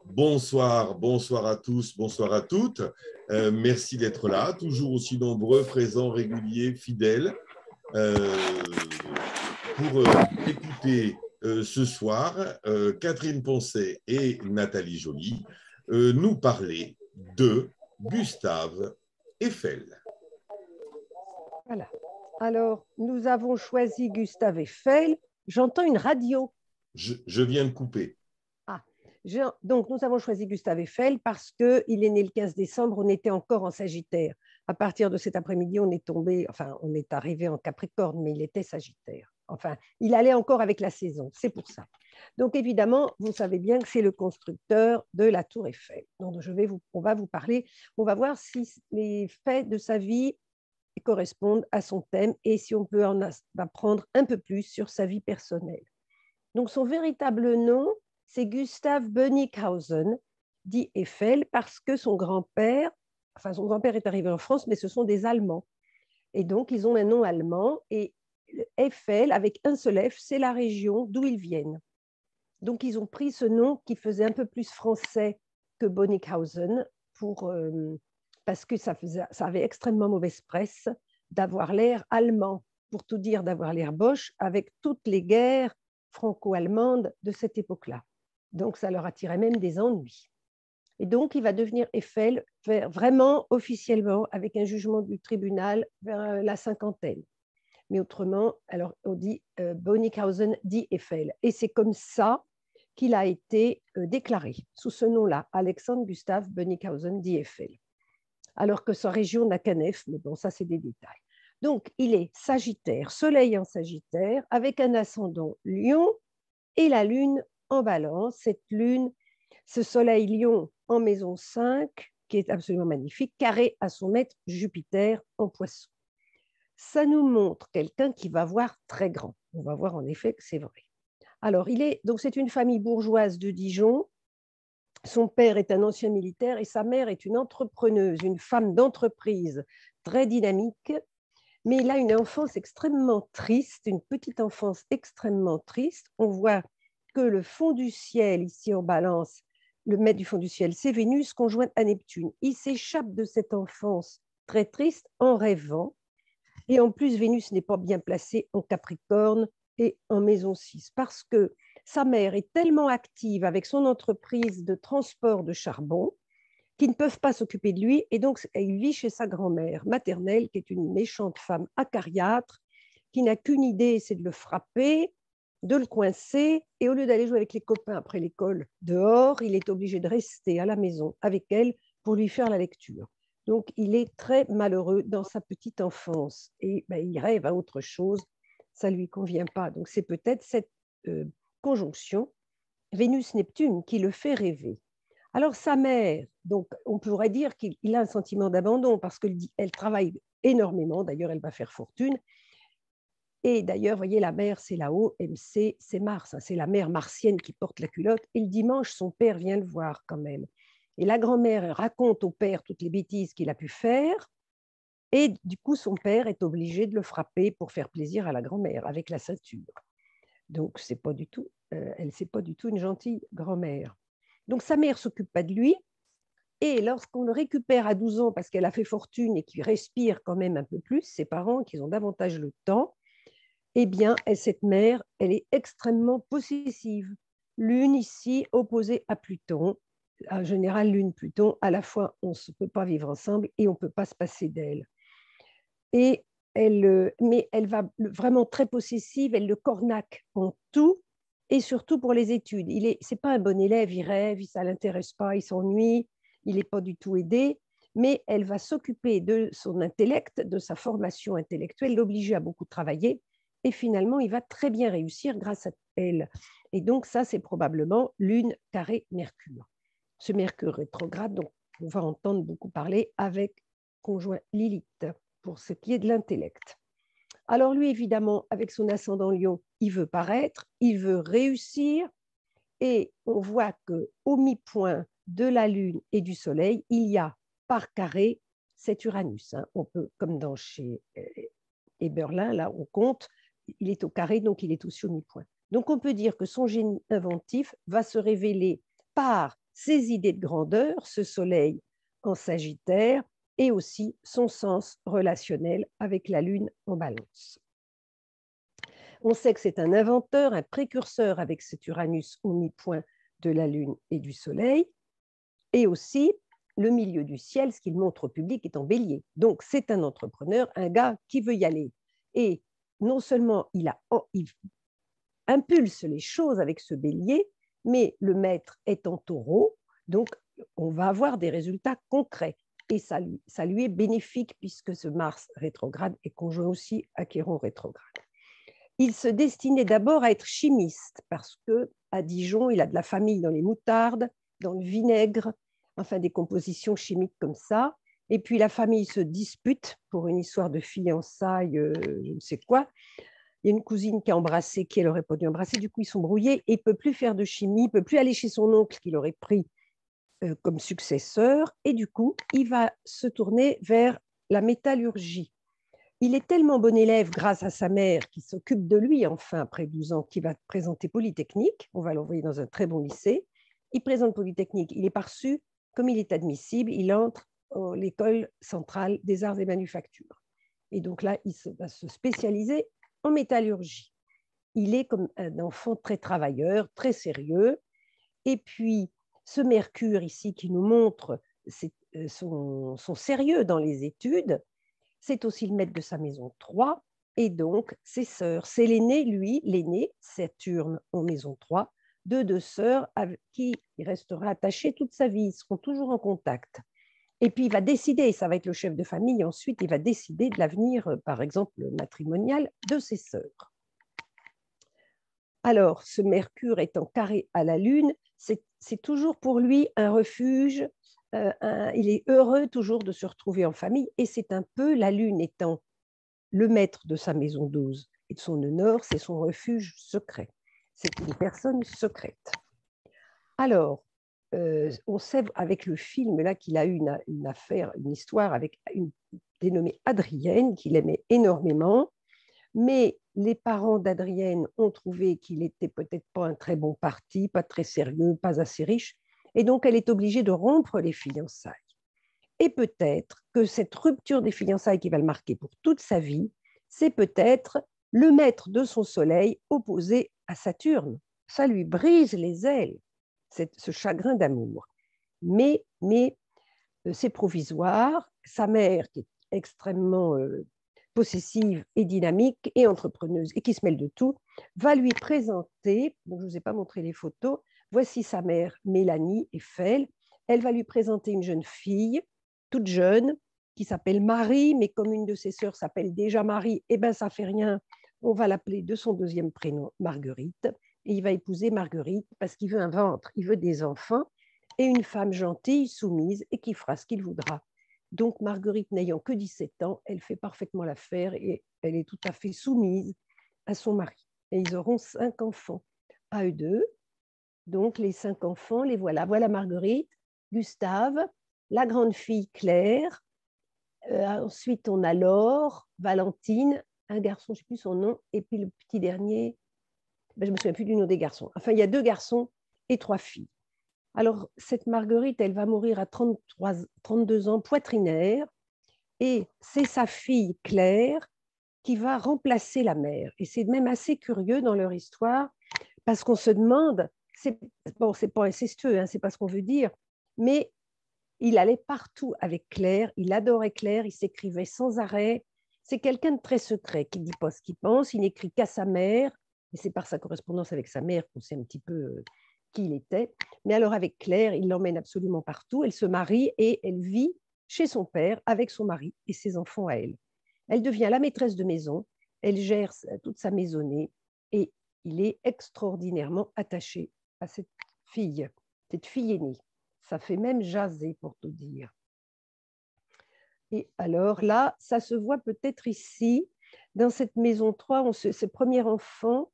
Bonsoir, bonsoir à tous, bonsoir à toutes. Merci d'être là, toujours aussi nombreux, présents, réguliers, fidèles, pour écouter ce soir Catherine Poncet et Nathalie Joly nous parler de Gustave Eiffel. Voilà. Alors, nous avons choisi Gustave Eiffel. J'entends une radio. Je viens de couper. Ah, donc nous avons choisi Gustave Eiffel parce qu'il est né le 15 décembre, on était encore en Sagittaire. À partir de cet après-midi, on est tombé, enfin, on est arrivé en Capricorne, mais il était Sagittaire. Enfin, il allait encore avec la saison, c'est pour ça. Donc, évidemment, vous savez bien que c'est le constructeur de la Tour Eiffel. Donc, on va vous parler, on va voir si les faits de sa vie correspondent à son thème et si on peut en apprendre un peu plus sur sa vie personnelle. Donc, son véritable nom, c'est Gustav Bonnickhausen, dit Eiffel, parce que son grand-père est arrivé en France, mais ce sont des Allemands. Et donc, ils ont un nom allemand. Et Eiffel, avec un seul F, c'est la région d'où ils viennent. Donc, ils ont pris ce nom qui faisait un peu plus français que Bonnickhausen parce que ça avait extrêmement mauvaise presse d'avoir l'air allemand, pour tout dire, d'avoir l'air Bosch, avec toutes les guerres franco-allemandes de cette époque-là. Donc, ça leur attirait même des ennuis. Et donc, il va devenir Eiffel vraiment officiellement avec un jugement du tribunal vers la cinquantaine. Mais autrement, alors on dit Bonnickhausen dit Eiffel. Et c'est comme ça qu'il a été déclaré, sous ce nom-là, Alexandre Gustave Bonnickhausen dit Eiffel. Alors que sa région n'a qu'un F, mais bon, ça c'est des détails. Donc, il est Sagittaire, Soleil en Sagittaire, avec un ascendant Lion et la Lune en Balance. Cette Lune, ce Soleil Lion en maison 5, qui est absolument magnifique, carré à son maître Jupiter en Poisson. Ça nous montre quelqu'un qui va voir très grand. On va voir en effet que c'est vrai. Alors, donc c'est une famille bourgeoise de Dijon. Son père est un ancien militaire et sa mère est une entrepreneuse, une femme d'entreprise très dynamique. Mais il a une enfance extrêmement triste, une petite enfance extrêmement triste. On voit que le fond du ciel, ici en Balance, le maître du fond du ciel, c'est Vénus conjointe à Neptune. Il s'échappe de cette enfance très triste en rêvant. Et en plus, Vénus n'est pas bien placée en Capricorne et en maison 6 parce que sa mère est tellement active avec son entreprise de transport de charbon qu'ils ne peuvent pas s'occuper de lui. Et donc, il vit chez sa grand-mère maternelle, qui est une méchante femme acariâtre, qui n'a qu'une idée, c'est de le frapper, de le coincer. Et au lieu d'aller jouer avec les copains après l'école dehors, il est obligé de rester à la maison avec elle pour lui faire la lecture. Donc, il est très malheureux dans sa petite enfance et il rêve à autre chose. Ça ne lui convient pas. Donc, c'est peut-être cette conjonction Vénus-Neptune qui le fait rêver. Alors, sa mère, donc, on pourrait dire qu'il a un sentiment d'abandon parce qu'elle travaille énormément. D'ailleurs, elle va faire fortune. Et d'ailleurs, vous voyez, la mère, c'est là-haut, MC, c'est Mars. C'est la mère martienne qui porte la culotte. Et le dimanche, son père vient le voir quand même. Et la grand-mère raconte au père toutes les bêtises qu'il a pu faire. Et du coup, son père est obligé de le frapper pour faire plaisir à la grand-mère avec la ceinture. Donc, c'est pas du tout, c'est pas du tout une gentille grand-mère. Donc, sa mère ne s'occupe pas de lui. Et lorsqu'on le récupère à 12 ans parce qu'elle a fait fortune et qu'il respire quand même un peu plus, ses parents, qu'ils ont davantage le temps, eh bien, cette mère, elle est extrêmement possessive. Lune ici opposée à Pluton. En général, Lune-Pluton, à la fois, on ne peut pas vivre ensemble et on ne peut pas se passer d'elle. Mais elle va vraiment très possessive, elle le cornaque en tout et surtout pour les études. C'est pas un bon élève, il rêve, ça ne l'intéresse pas, il s'ennuie, il n'est pas du tout aidé, mais elle va s'occuper de son intellect, de sa formation intellectuelle, l'obliger à beaucoup travailler et finalement, il va très bien réussir grâce à elle. Et donc, ça, c'est probablement Lune carré Mercure. Ce Mercure rétrograde, donc on va entendre beaucoup parler avec conjoint Lilith pour ce qui est de l'intellect. Alors lui, évidemment, avec son ascendant Lion, il veut paraître, il veut réussir, et on voit qu'au mi-point de la Lune et du Soleil, il y a par carré cet Uranus. On peut, comme dans chez Eberlin, là, on compte, il est au carré, donc il est aussi au mi-point. Donc on peut dire que son génie inventif va se révéler par ses idées de grandeur, ce soleil en Sagittaire, et aussi son sens relationnel avec la Lune en Balance. On sait que c'est un inventeur, un précurseur avec cet Uranus au mi-point de la Lune et du Soleil, et aussi le milieu du ciel, ce qu'il montre au public, est en Bélier. Donc, c'est un entrepreneur, un gars qui veut y aller. Et non seulement il impulse les choses avec ce Bélier, mais le maître est en Taureau, donc on va avoir des résultats concrets. Et ça lui est bénéfique puisque ce Mars rétrograde est conjoint aussi à Chiron rétrograde. Il se destinait d'abord à être chimiste parce qu'à Dijon, il a de la famille dans les moutardes, dans le vinaigre, enfin des compositions chimiques comme ça. Et puis la famille se dispute pour une histoire de fiançailles, je ne sais quoi. Il y a une cousine qui a embrassé, qui elle n'aurait pas dû embrasser. Du coup, ils sont brouillés et il ne peut plus faire de chimie, il ne peut plus aller chez son oncle qu'il aurait pris comme successeur. Et du coup, il va se tourner vers la métallurgie. Il est tellement bon élève grâce à sa mère qui s'occupe de lui, enfin, après 12 ans, qui va présenter Polytechnique. On va l'envoyer dans un très bon lycée. Il présente Polytechnique. Il est reçu, comme il est admissible, il entre à l'école centrale des arts et manufactures. Et donc là, il va se spécialiser en métallurgie. Il est comme un enfant très travailleur, très sérieux. Et puis, ce Mercure ici qui nous montre son sérieux dans les études, c'est aussi le maître de sa maison 3, et donc ses sœurs. C'est l'aîné, lui, l'aîné, Saturne en maison 3, de deux sœurs avec qui il restera attaché toute sa vie, ils seront toujours en contact. Et puis il va décider, ça va être le chef de famille, ensuite il va décider de l'avenir, par exemple, matrimonial de ses sœurs. Alors, ce Mercure étant carré à la Lune, c'est toujours pour lui un refuge. Il est heureux toujours de se retrouver en famille et c'est un peu, la Lune étant le maître de sa maison 12 et de son nœud nord, c'est son refuge secret. C'est une personne secrète. Alors, on sait avec le film là qu'il a eu une affaire, une histoire avec une dénommée Adrienne qu'il aimait énormément, mais les parents d'Adrienne ont trouvé qu'il n'était peut-être pas un très bon parti, pas très sérieux, pas assez riche, et donc elle est obligée de rompre les fiançailles. Et peut-être que cette rupture des fiançailles qui va le marquer pour toute sa vie, c'est peut-être le maître de son soleil opposé à Saturne. Ça lui brise les ailes, ce chagrin d'amour. Mais c'est provisoire. Sa mère, qui est extrêmement possessive et dynamique et entrepreneuse et qui se mêle de tout, va lui présenter, donc je ne vous ai pas montré les photos, voici sa mère Mélanie Eiffel, elle va lui présenter une jeune fille, toute jeune, qui s'appelle Marie, mais comme une de ses sœurs s'appelle déjà Marie, eh ben ça fait rien, on va l'appeler de son deuxième prénom Marguerite, et il va épouser Marguerite parce qu'il veut un ventre, il veut des enfants, et une femme gentille, soumise, et qui fera ce qu'il voudra. Donc, Marguerite, n'ayant que 17 ans, elle fait parfaitement l'affaire et elle est tout à fait soumise à son mari. Et ils auront 5 enfants à eux deux. Donc, les 5 enfants, les voilà. Voilà Marguerite, Gustave, la grande fille Claire. Ensuite, on a Laure, Valentine, un garçon, je ne sais plus son nom, et puis le petit dernier, je ne me souviens plus du nom des garçons. Enfin, il y a 2 garçons et 3 filles. Alors, cette Marguerite, elle va mourir à 32 ans, poitrinaire, et c'est sa fille Claire qui va remplacer la mère. Et c'est même assez curieux dans leur histoire, parce qu'on se demande, c'est pas incestueux, hein, c'est pas ce qu'on veut dire, mais il allait partout avec Claire, il adorait Claire, il s'écrivait sans arrêt. C'est quelqu'un de très secret, qui ne dit pas ce qu'il pense, il n'écrit qu'à sa mère, et c'est par sa correspondance avec sa mère qu'on sait un petit peu qui il était. Mais alors avec Claire, il l'emmène absolument partout, elle se marie et elle vit chez son père avec son mari et ses enfants à elle. Elle devient la maîtresse de maison, elle gère toute sa maisonnée et il est extraordinairement attaché à cette fille aînée. Ça fait même jaser pour tout dire. Et alors là, ça se voit peut-être ici, dans cette maison 3, ce premier enfant,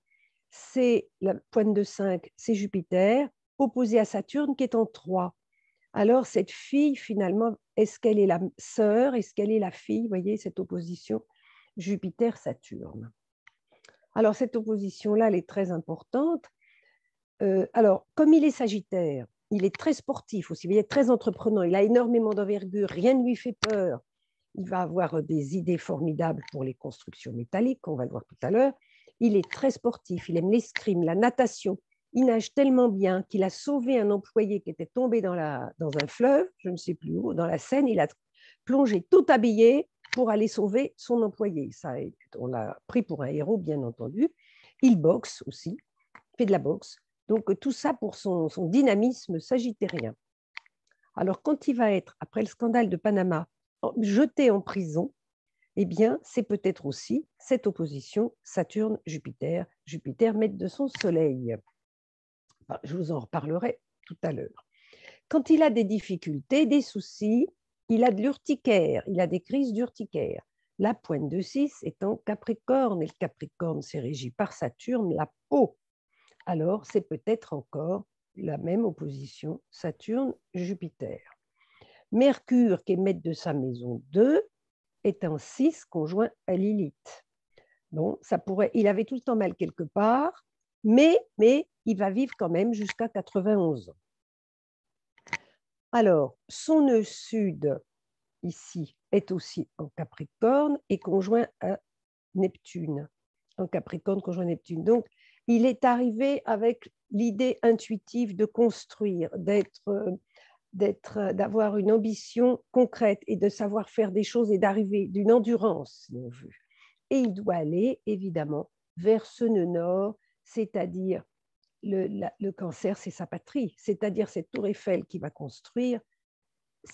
c'est la pointe de 5, c'est Jupiter, opposé à Saturne qui est en 3. Alors cette fille, finalement, est-ce qu'elle est la sœur, est-ce qu'elle est la fille? Vous voyez cette opposition Jupiter-Saturne. Alors cette opposition-là, elle est très importante. Alors, comme il est Sagittaire, il est très sportif aussi, il est très entreprenant, il a énormément d'envergure, rien ne lui fait peur. Il va avoir des idées formidables pour les constructions métalliques, on va le voir tout à l'heure. Il est très sportif, il aime l'escrime, la natation. Il nage tellement bien qu'il a sauvé un employé qui était tombé dans un fleuve, je ne sais plus où, dans la Seine. Il a plongé tout habillé pour aller sauver son employé. Ça, on l'a pris pour un héros, bien entendu. Il boxe aussi, fait de la boxe. Donc, tout ça pour son dynamisme sagittérien. Alors, quand il va être, après le scandale de Panama, jeté en prison, eh bien, c'est peut-être aussi cette opposition Saturne-Jupiter, Jupiter maître de son soleil. Enfin, je vous en reparlerai tout à l'heure. Quand il a des difficultés, des soucis, il a de l'urticaire, il a des crises d'urticaire. La pointe de 6 est en Capricorne, et le Capricorne, c'est régi par Saturne, la peau. Alors, c'est peut-être encore la même opposition Saturne-Jupiter. Mercure, qui est maître de sa maison 2, est en 6 conjoint à Lilith. Bon, ça pourrait, il avait tout le temps mal quelque part, mais il va vivre quand même jusqu'à 91 ans. Alors, son nœud sud, ici, est aussi en Capricorne et conjoint à Neptune. En Capricorne, conjoint à Neptune. Donc, il est arrivé avec l'idée intuitive de construire, d'avoir une ambition concrète et de savoir faire des choses et d'arriver d'une endurance, si on veut. Et il doit aller, évidemment, vers ce nœud nord, c'est-à-dire le Cancer, c'est sa patrie, c'est-à-dire cette tour Eiffel qu'il va construire.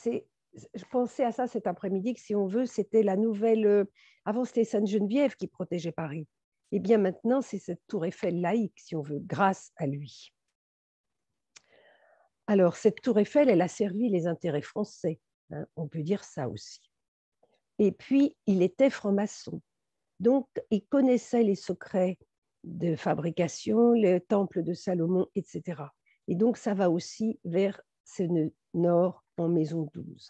Je pensais à ça cet après-midi, que si on veut, c'était la nouvelle... avant, c'était Sainte-Geneviève qui protégeait Paris. Et bien maintenant, c'est cette tour Eiffel laïque, si on veut, grâce à lui. Alors, cette tour Eiffel, elle a servi les intérêts français, hein, on peut dire ça aussi. Et puis, il était franc-maçon. Donc, il connaissait les secrets de fabrication, le temple de Salomon, etc. Et donc, ça va aussi vers ce nord en maison 12.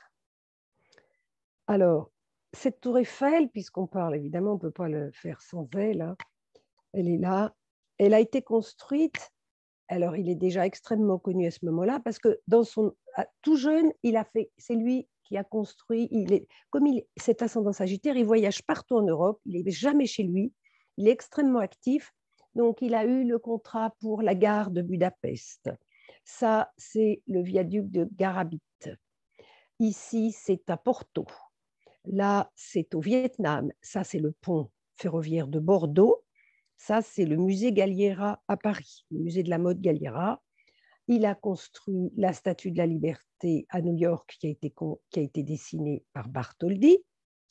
Alors, cette tour Eiffel, puisqu'on parle, évidemment, on ne peut pas le faire sans elle, hein, elle est là. Elle a été construite, alors il est déjà extrêmement connu à ce moment-là, parce que tout jeune, c'est lui qui a construit, comme cet ascendant sagittaire, il voyage partout en Europe, il n'est jamais chez lui, il est extrêmement actif, donc il a eu le contrat pour la gare de Budapest. Ça, c'est le viaduc de Garabit. Ici, c'est à Porto. Là, c'est au Vietnam. Ça, c'est le pont ferroviaire de Bordeaux. Ça, c'est le musée Galliera à Paris, le musée de la mode Galliera. Il a construit la Statue de la Liberté à New York qui a été dessinée par Bartholdi.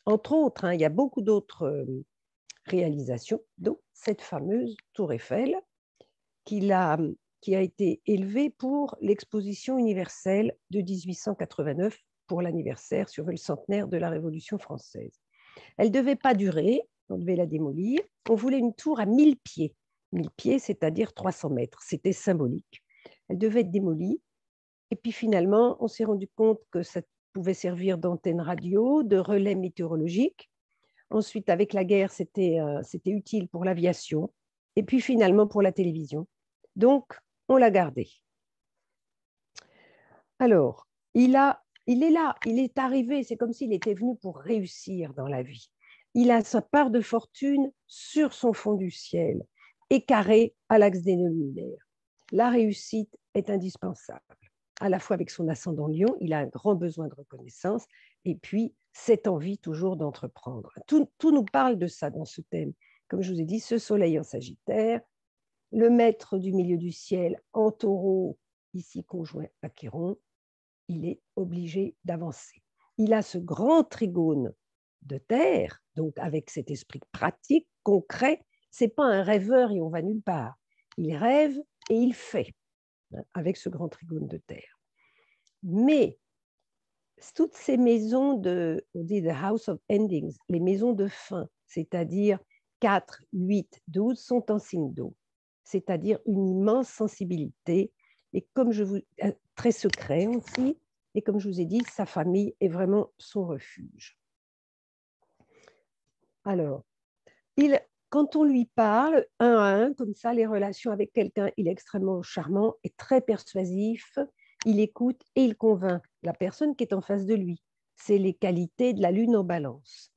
Entre autres, hein, il y a beaucoup d'autres réalisations, dont cette fameuse Tour Eiffel qui a été élevée pour l'exposition universelle de 1889 pour l'anniversaire sur le centenaire de la Révolution française. Elle ne devait pas durer, on devait la démolir. On voulait une tour à 1000 pieds. 1000 pieds, c'est-à-dire 300 mètres. C'était symbolique. Elle devait être démolie. Et puis finalement, on s'est rendu compte que ça pouvait servir d'antenne radio, de relais météorologique. Ensuite, avec la guerre, c'était utile pour l'aviation. Et puis finalement, pour la télévision. Donc, on l'a gardée. Alors, il est là, il est arrivé, c'est comme s'il était venu pour réussir dans la vie. Il a sa part de fortune sur son fond du ciel et carré à l'axe des nœuds lunaires. La réussite est indispensable. À la fois avec son ascendant Lion, il a un grand besoin de reconnaissance et puis cette envie toujours d'entreprendre. Tout nous parle de ça dans ce thème. Comme je vous ai dit, ce soleil en Sagittaire, le maître du milieu du ciel en Taureau, ici conjoint à Chiron, il est obligé d'avancer. Il a ce grand trigone de terre, donc avec cet esprit pratique, concret. Ce n'est pas un rêveur et on va nulle part. Il rêve et il fait, avec ce grand trigone de terre. Mais toutes ces maisons on dit the house of endings, les maisons de fin, c'est-à-dire 4, 8, 12, sont en signe d'eau, c'est-à-dire une immense sensibilité et très secret aussi. Et comme je vous ai dit, sa famille est vraiment son refuge. Alors, quand on lui parle, un à un, comme ça, les relations avec quelqu'un, il est extrêmement charmant et très persuasif. il écoute et il convainc la personne qui est en face de lui. C'est les qualités de la lune en balance.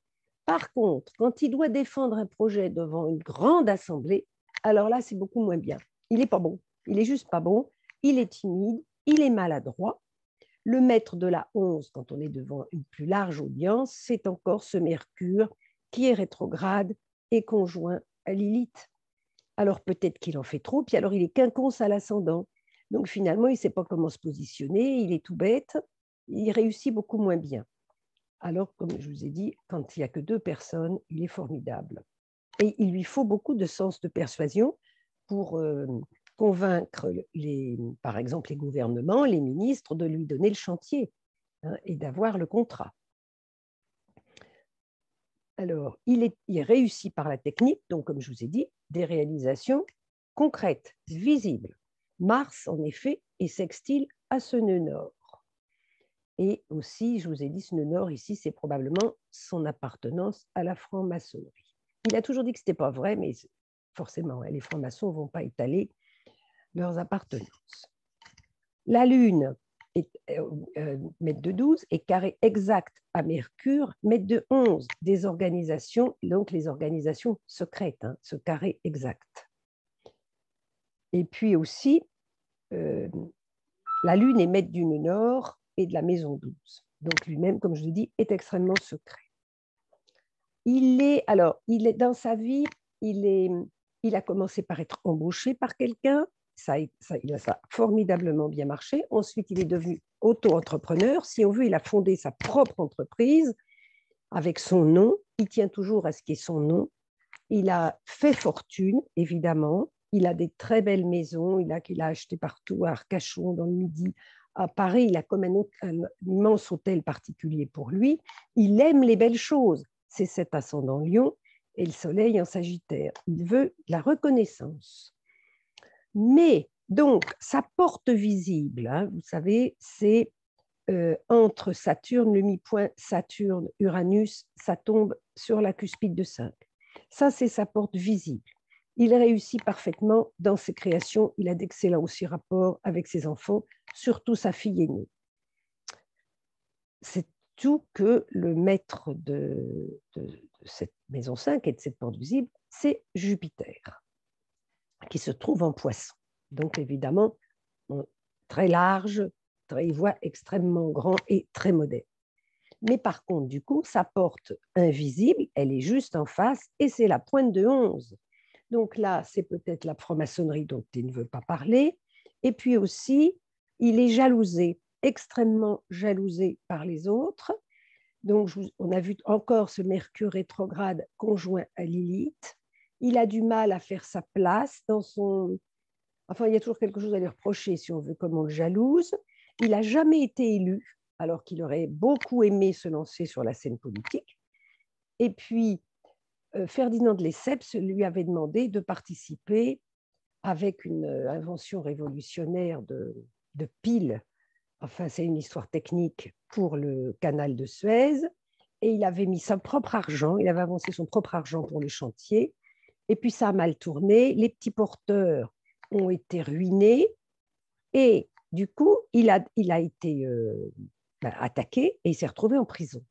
Par contre, quand il doit défendre un projet devant une grande assemblée, alors là, c'est beaucoup moins bien. Il n'est pas bon. Il est juste pas bon. Il est timide. Il est maladroit. Le maître de la 11, quand on est devant une plus large audience, c'est encore ce Mercure qui est rétrograde et conjoint à Lilith. Alors peut-être qu'il en fait trop, puis alors il est quinconce à l'ascendant. Donc finalement, il ne sait pas comment se positionner, il est tout bête, il réussit beaucoup moins bien. Alors, comme je vous ai dit, quand il n'y a que 2 personnes, il est formidable. Et il lui faut beaucoup de sens de persuasion pour convaincre, par exemple, les gouvernements, les ministres, de lui donner le chantier, hein, et d'avoir le contrat. Alors, il réussit par la technique, donc comme je vous ai dit, des réalisations concrètes, visibles. Mars, en effet, est sextile à ce nœud nord. Et aussi, je vous ai dit, ce nœud nord ici, c'est probablement son appartenance à la franc-maçonnerie. Il a toujours dit que ce n'était pas vrai, mais forcément, les francs-maçons ne vont pas étaler leurs appartenances. La Lune est mètre de 12 et carré exact à Mercure, mètre de 11 des organisations, donc les organisations secrètes, hein, ce carré exact. Et puis aussi, la Lune est mètre du nœud nord et de la maison 12. Donc lui-même, comme je le dis, est extrêmement secret. Il est dans sa vie, il a commencé par être embauché par quelqu'un, il a formidablement bien marché. Ensuite, il est devenu auto-entrepreneur. Si on veut, il a fondé sa propre entreprise avec son nom. Il tient toujours à ce qui est son nom. Il a fait fortune, évidemment. Il a des très belles maisons qu'il a achetées partout, à Arcachon, dans le Midi. À Paris, il a comme un immense hôtel particulier pour lui. Il aime les belles choses. C'est cet ascendant Lion et le soleil en Sagittaire. Il veut la reconnaissance. Mais, donc, sa porte visible, hein, vous savez, c'est entre Saturne, le mi-point Saturne-Uranus, ça tombe sur la cuspide de 5. Ça, c'est sa porte visible. Il réussit parfaitement dans ses créations. Il a d'excellents aussi rapports avec ses enfants, surtout sa fille aînée. C'est tout que le maître de cette maison 5 et de cette porte visible, c'est Jupiter, qui se trouve en Poisson. Donc, évidemment, très large, il voit extrêmement grand et très moderne. Mais par contre, du coup, sa porte invisible, elle est juste en face et c'est la pointe de 11. Donc là, c'est peut-être la franc-maçonnerie dont il ne veut pas parler. Et puis aussi, il est jalousé, extrêmement jalousé par les autres. Donc, on a vu encore ce Mercure rétrograde conjoint à Lilith. Il a du mal à faire sa place dans son... Enfin, il y a toujours quelque chose à lui reprocher, si on veut, comme on le jalouse. Il n'a jamais été élu, alors qu'il aurait beaucoup aimé se lancer sur la scène politique. Et puis, Ferdinand de Lesseps lui avait demandé de participer avec une invention révolutionnaire de piles. Enfin, c'est une histoire technique pour le canal de Suez. Et il avait mis son propre argent, il avait avancé son propre argent pour le chantier. Et puis, ça a mal tourné. Les petits porteurs ont été ruinés. Et du coup, il a été attaqué et il s'est retrouvé en prison.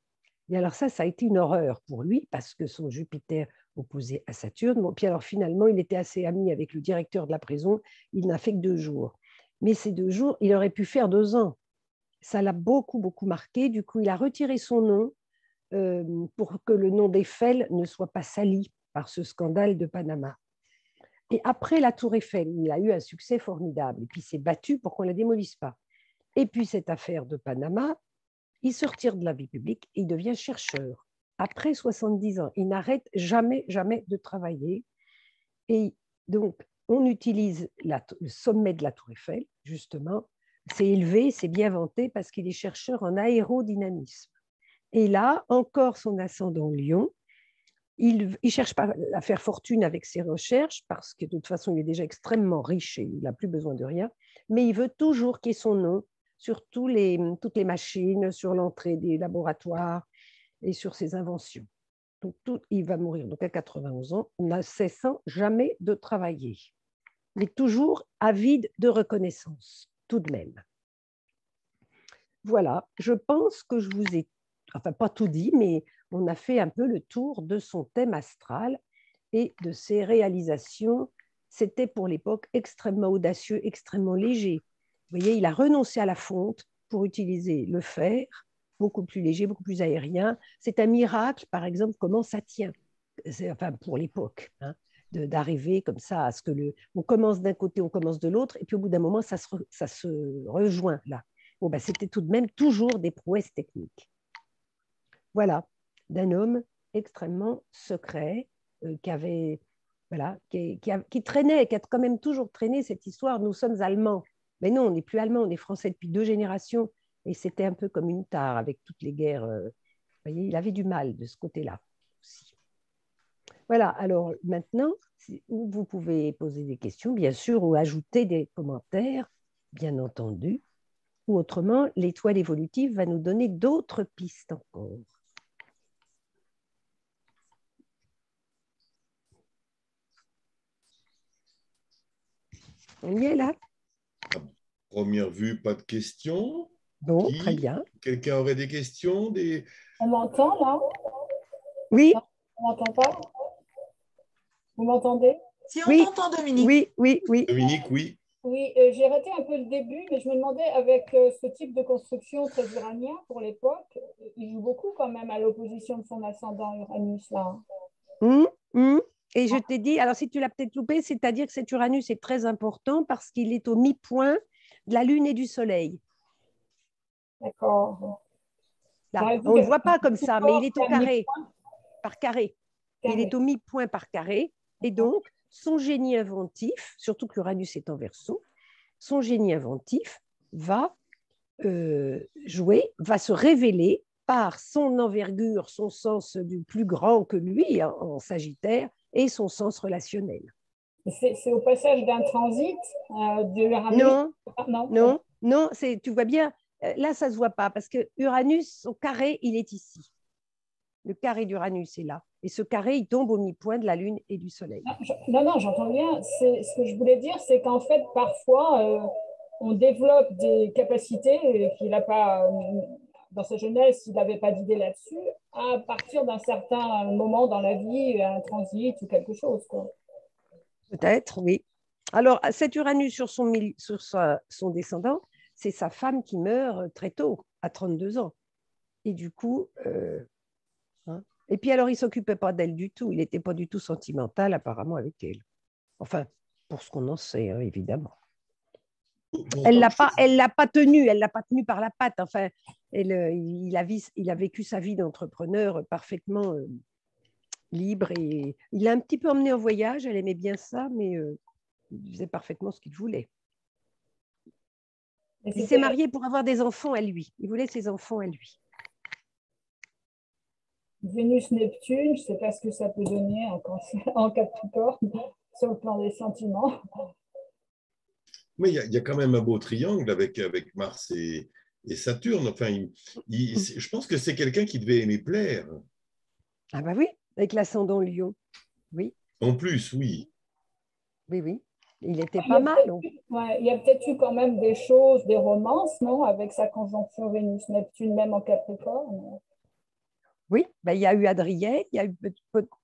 Et alors ça a été une horreur pour lui parce que son Jupiter opposé à Saturne. Bon, puis alors finalement, il était assez ami avec le directeur de la prison. Il n'a fait que 2 jours. Mais ces 2 jours, il aurait pu faire 2 ans. Ça l'a beaucoup, beaucoup marqué. Du coup, il a retiré son nom pour que le nom d'Eiffel ne soit pas sali par ce scandale de Panama. Et après la Tour Eiffel, il a eu un succès formidable. Et puis, il s'est battu pour qu'on ne la démolisse pas. Et puis, cette affaire de Panama, il se retire de la vie publique et il devient chercheur. Après 70 ans, il n'arrête jamais, jamais de travailler. Et donc, on utilise le sommet de la Tour Eiffel, justement. C'est élevé, c'est bien vanté parce qu'il est chercheur en aérodynamisme. Et là, encore son ascendant Lion, il ne cherche pas à faire fortune avec ses recherches parce que de toute façon, il est déjà extrêmement riche et il n'a plus besoin de rien, mais il veut toujours qu'il y ait son nom sur toutes les machines, sur l'entrée des laboratoires et sur ses inventions. Donc, il va mourir donc à 91 ans, ne cessant jamais de travailler, mais toujours avide de reconnaissance, tout de même. Voilà, je pense que je vous ai, enfin pas tout dit, mais on a fait un peu le tour de son thème astral et de ses réalisations. C'était pour l'époque extrêmement audacieux, extrêmement léger. Vous voyez, il a renoncé à la fonte pour utiliser le fer, beaucoup plus léger, beaucoup plus aérien. C'est un miracle, par exemple, comment ça tient, enfin pour l'époque, hein, d'arriver comme ça à ce que on commence d'un côté, on commence de l'autre, et puis au bout d'un moment, ça se rejoint là. Bon, ben, c'était tout de même toujours des prouesses techniques. Voilà, d'un homme extrêmement secret, qui avait, voilà, qui traînait, qui a quand même toujours traîné cette histoire. Nous sommes Allemands. Mais non, on n'est plus Allemands, on est Français depuis 2 générations. Et c'était un peu comme une tare avec toutes les guerres. Vous voyez, il avait du mal de ce côté-là aussi. Voilà, alors maintenant, vous pouvez poser des questions, bien sûr, ou ajouter des commentaires, bien entendu. Ou autrement, l'étoile évolutive va nous donner d'autres pistes encore. On y est là? À première vue, pas de questions. Bon, très bien. Quelqu'un aurait des questions On m'entend là? Oui. Non, on m'entend pas? Vous m'entendez? Si on t'entend, Dominique. Oui, oui, oui. Dominique, oui. Oui, j'ai raté un peu le début, mais je me demandais, avec ce type de construction très uranien pour l'époque, il joue beaucoup quand même à l'opposition de son ascendant Uranus là. Et je t'ai dit, alors si tu l'as peut-être loupé, c'est-à-dire que cet Uranus est très important parce qu'il est au mi-point de la Lune et du Soleil. D'accord. Là, on ne le voit pas comme ça, mais il est au carré, par carré. Il est au mi-point par carré. Et donc, son génie inventif, surtout que l'Uranus est en Verseau, son génie inventif va jouer, va se révéler par son envergure, son sens du plus grand que lui en Sagittaire et son sens relationnel. C'est au passage d'un transit de l'Uranus? Non, tu vois bien, là ça ne se voit pas parce que Uranus, son carré, il est ici. Le carré d'Uranus est là. Et ce carré, il tombe au mi-point de la Lune et du Soleil. Non, j'entends bien. Ce que je voulais dire, c'est qu'en fait, parfois, on développe des capacités qu'il n'a pas, dans sa jeunesse, il n'avait pas d'idée là-dessus, à partir d'un certain moment dans la vie, un transit ou quelque chose, quoi. Peut-être, oui. Alors, cet Uranus sur son descendant, c'est sa femme qui meurt très tôt, à 32 ans. Et du coup, et puis alors, il ne s'occupait pas d'elle du tout. Il n'était pas du tout sentimental, apparemment, avec elle. Enfin, pour ce qu'on en sait, hein, évidemment. Elle ne l'a pas tenu par la patte. Enfin, il a vécu sa vie d'entrepreneur parfaitement libre. Et il l'a un petit peu emmené en voyage. Elle aimait bien ça, mais il faisait parfaitement ce qu'il voulait. Il s'est marié pour avoir des enfants à lui. Il voulait ses enfants à lui. Vénus-Neptune, je ne sais pas ce que ça peut donner en Capricorne sur le plan des sentiments. Mais il y a quand même un beau triangle avec Mars et Saturne. Enfin, je pense que c'est quelqu'un qui devait aimer plaire. Ah bah oui, avec l'ascendant Lion. Oui. En plus, oui. Oui. Il était pas mal. Il y a peut-être eu quand même des choses, des romances, non, avec sa conjonction Vénus-Neptune, même en Capricorne. Oui, ben, il y a eu Adrienne,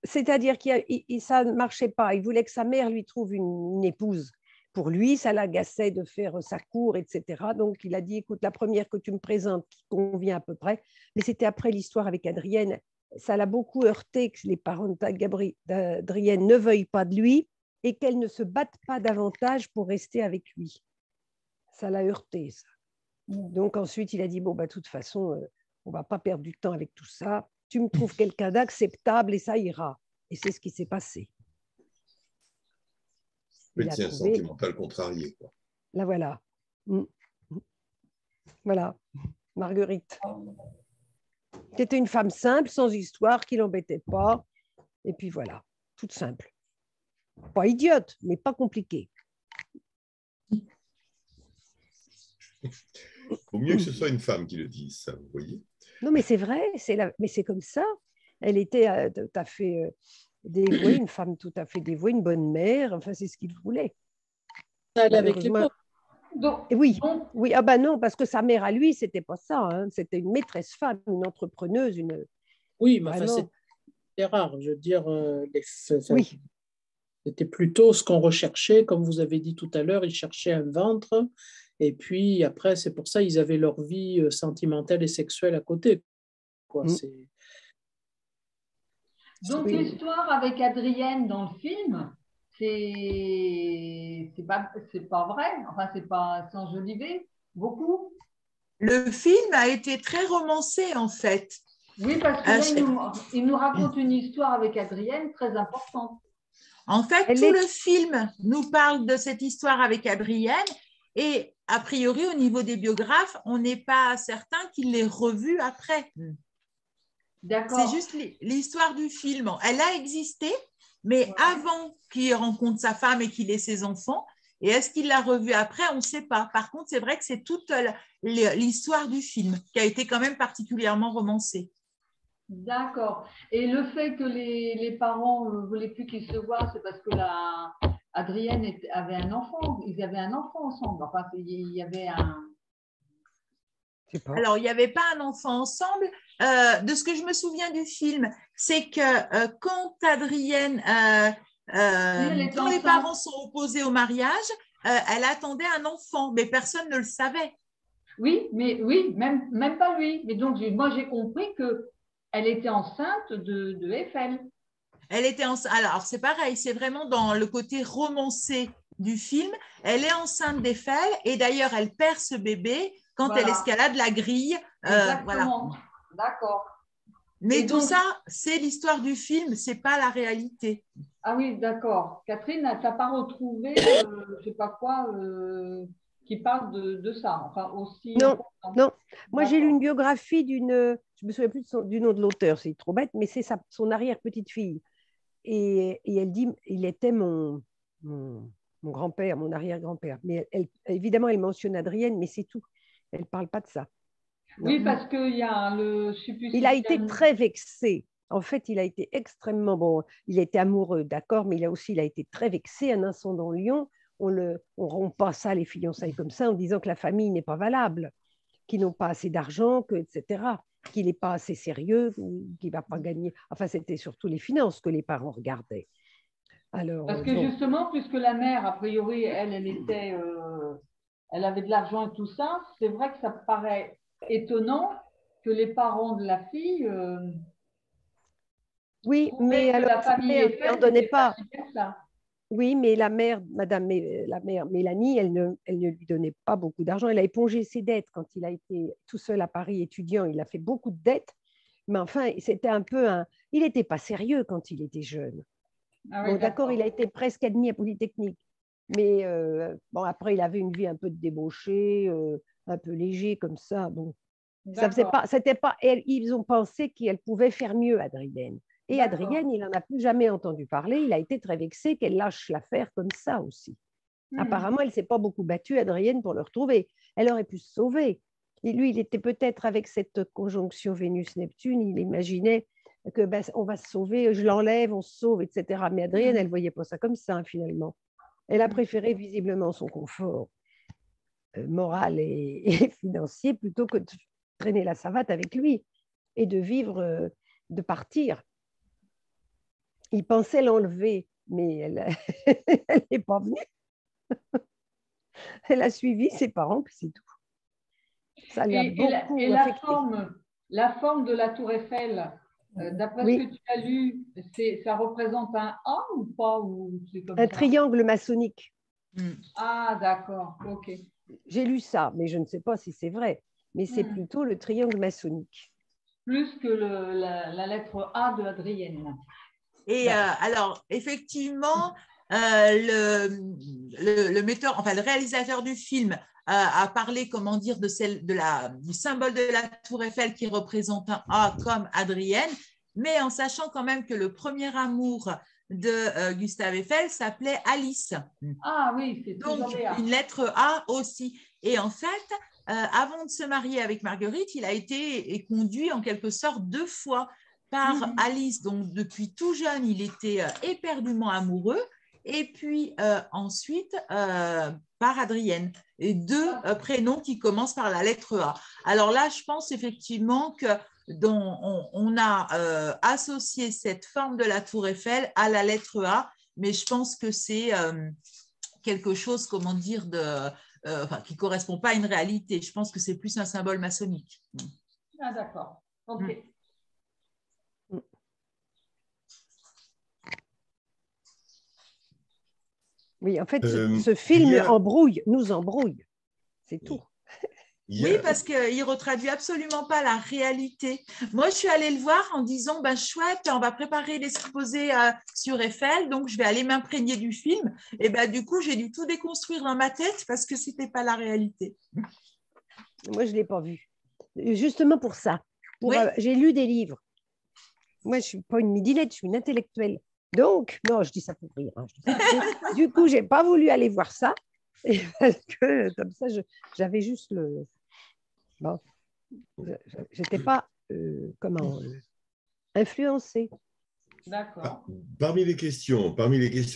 c'est-à-dire que ça ne marchait pas. Il voulait que sa mère lui trouve une épouse. Pour lui, ça l'agaçait de faire sa cour, etc. Donc, il a dit, écoute, la première que tu me présentes, qui convient à peu près, mais c'était après l'histoire avec Adrienne, ça l'a beaucoup heurté que les parents d'Adrienne ne veuillent pas de lui et qu'elle ne se batte pas davantage pour rester avec lui. Ça l'a heurté, ça. Donc, ensuite, il a dit, bon, de toute façon, on ne va pas perdre du temps avec tout ça. Tu me trouves quelqu'un d'acceptable et ça ira. Et c'est ce qui s'est passé. C'est un sentimental contrarié, quoi. Là, voilà. Voilà, Marguerite. C'était une femme simple, sans histoire, qui l'embêtait pas. Et puis voilà, toute simple. Pas idiote, mais pas compliquée. Il vaut mieux que ce soit une femme qui le dise, ça, vous voyez. Non, mais c'est vrai, mais c'est comme ça. Elle était tout à fait dévouée, une femme tout à fait dévouée, une bonne mère. Enfin, c'est ce qu'il voulait. Ça allait avec l'époque. Donc, Oui, donc, oui, ah ben non, parce que sa mère à lui, c'était pas ça, hein. C'était une maîtresse femme, une entrepreneuse, Oui, mais enfin, vraiment. c'était rare. Je veux dire, Oui, c'était plutôt ce qu'on recherchait, comme vous avez dit tout à l'heure, ils cherchaient un ventre. Et puis après, c'est pour ça ils avaient leur vie sentimentale et sexuelle à côté, quoi. mm, Donc oui. l'histoire avec Adrienne dans le film, c'est pas vrai. Enfin, c'est pas s'enjoliver beaucoup. Le film a été très romancé, en fait. Oui, parce que là, il nous raconte une histoire avec Adrienne très importante. En fait, Elle tout est, le film nous parle de cette histoire avec Adrienne et a priori, au niveau des biographes, on n'est pas certain qu'il l'ait revue après. C'est D'accord. juste l'histoire du film. Elle a existé, mais Ouais. avant qu'il rencontre sa femme et qu'il ait ses enfants. Et est-ce qu'il l'a revue après? On ne sait pas. Par contre, c'est vrai que c'est toute l'histoire du film qui a été quand même particulièrement romancée. D'accord. Et le fait que les parents ne voulaient plus qu'ils se voient, c'est parce que Adrienne avait un enfant. Ils avaient un enfant ensemble. Enfin, il y avait un… je sais pas. Alors, il n'y avait pas un enfant ensemble. De ce que je me souviens du film, c'est que quand Adrienne, quand les parents sont opposés au mariage, elle attendait un enfant, mais personne ne le savait. Oui, mais oui, même pas lui. Mais donc, moi, j'ai compris qu'elle était enceinte de Eiffel. Elle était enceinte. Alors, c'est pareil, c'est vraiment dans le côté romancé du film. Elle est enceinte d'Eiffel et d'ailleurs, elle perd ce bébé quand elle escalade la grille. Exactement. Voilà. D'accord. Mais Et tout donc, ça, c'est l'histoire du film, c'est pas la réalité. ah oui, d'accord. Catherine, tu n'as pas retrouvé, je sais pas quoi, qui parle de ça. Enfin, aussi Non, important. non. Moi, j'ai lu D'accord. une biographie je me souviens plus du nom de l'auteur, c'est trop bête, mais c'est son arrière-petite-fille. Et elle dit, il était mon grand-père, mon arrière-grand-père. Mais évidemment, elle mentionne Adrienne, mais c'est tout. Elle ne parle pas de ça. Non. Oui, parce qu'il y a le Il a été suppositoire. très vexé. En fait, il a été extrêmement bon. Il était amoureux, d'accord, mais il a été très vexé. Un incendie Lyon, on rompt pas ça, les fiançailles comme ça, en disant que la famille n'est pas valable, qu'ils n'ont pas assez d'argent, etc., qu'il n'est pas assez sérieux, qu'il ne va pas gagner. Enfin, c'était surtout les finances que les parents regardaient. Alors, Parce que justement, puisque la mère, a priori, elle avait de l'argent et tout ça, c'est vrai que ça paraît étonnant que les parents de la fille oui, trouvaient mais que alors la sa famille mère ne lui en Eiffel donnait n'était pas pas. si bien que ça. Oui, mais la mère Mélanie, elle ne lui donnait pas beaucoup d'argent. Elle a épongé ses dettes quand il a été tout seul à Paris étudiant. Il a fait beaucoup de dettes, mais enfin, c'était un peu il n'était pas sérieux quand il était jeune. Ah Bon, oui, d'accord, il a d'accord. été presque admis à Polytechnique, mais bon, après, il avait une vie un peu de débauché, un peu léger comme ça. Bon, ça faisait D'accord. pas, c'était pas. Ils ont pensé qu'elle pouvait faire mieux, Adrienne. Et D'accord. Adrienne, il n'en a plus jamais entendu parler. Il a été très vexé qu'elle lâche l'affaire comme ça aussi. Apparemment, elle ne s'est pas beaucoup battue, Adrienne, pour le retrouver. Elle aurait pu se sauver. Et lui, il était peut-être avec cette conjonction Vénus-Neptune, il imaginait que on va se sauver, je l'enlève, on se sauve, etc. Mais Adrienne, elle ne voyait pas ça comme ça, finalement. Elle a préféré visiblement son confort moral et financier plutôt que de traîner la savate avec lui et de vivre, de partir. Il pensait l'enlever, mais elle n'est pas venue. Elle a suivi ses parents, puis c'est tout. Ça l'a beaucoup affecté. La forme de la tour Eiffel, d'après ce Oui, que tu as lu, ça représente un A ou pas, ou c'est comme un ça? triangle maçonnique. Ah, d'accord, ok. J'ai lu ça, mais je ne sais pas si c'est vrai. Mais c'est plutôt le triangle maçonnique. Plus que la lettre A de Adrienne. Et alors, effectivement, le metteur, enfin le réalisateur du film a parlé, comment dire, du symbole de la Tour Eiffel qui représente un A comme Adrienne, mais en sachant quand même que le premier amour de Gustave Eiffel s'appelait Alice. Ah oui, c'est donc toujours bien. une lettre A aussi. Et en fait, avant de se marier avec Marguerite, il a été conduit en quelque sorte 2 fois par Alice. Donc, depuis tout jeune, il était éperdument amoureux. Et puis, ensuite, par Adrienne. et 2 prénoms qui commencent par la lettre A. Alors là, je pense effectivement que on a associé cette forme de la tour Eiffel à la lettre A, mais je pense que c'est quelque chose, comment dire, qui ne correspond pas à une réalité. Je pense que c'est plus un symbole maçonnique. Ah, d'accord. OK. Oui, en fait, ce film nous embrouille. C'est tout. Oui, parce qu'il ne retraduit absolument pas la réalité. Moi, je suis allée le voir en disant, chouette, on va préparer l'exposé sur Eiffel, donc je vais aller m'imprégner du film. Et du coup, j'ai dû tout déconstruire dans ma tête parce que ce n'était pas la réalité. Moi, je ne l'ai pas vu. Justement pour ça. J'ai lu des livres. Moi, je ne suis pas une midinette, je suis une intellectuelle. Donc, non, je dis ça pour rire. Hein, du coup, je n'ai pas voulu aller voir ça. Parce que comme ça, j'avais juste le... Bon, je n'étais pas influencée. D'accord. Parmi les questions,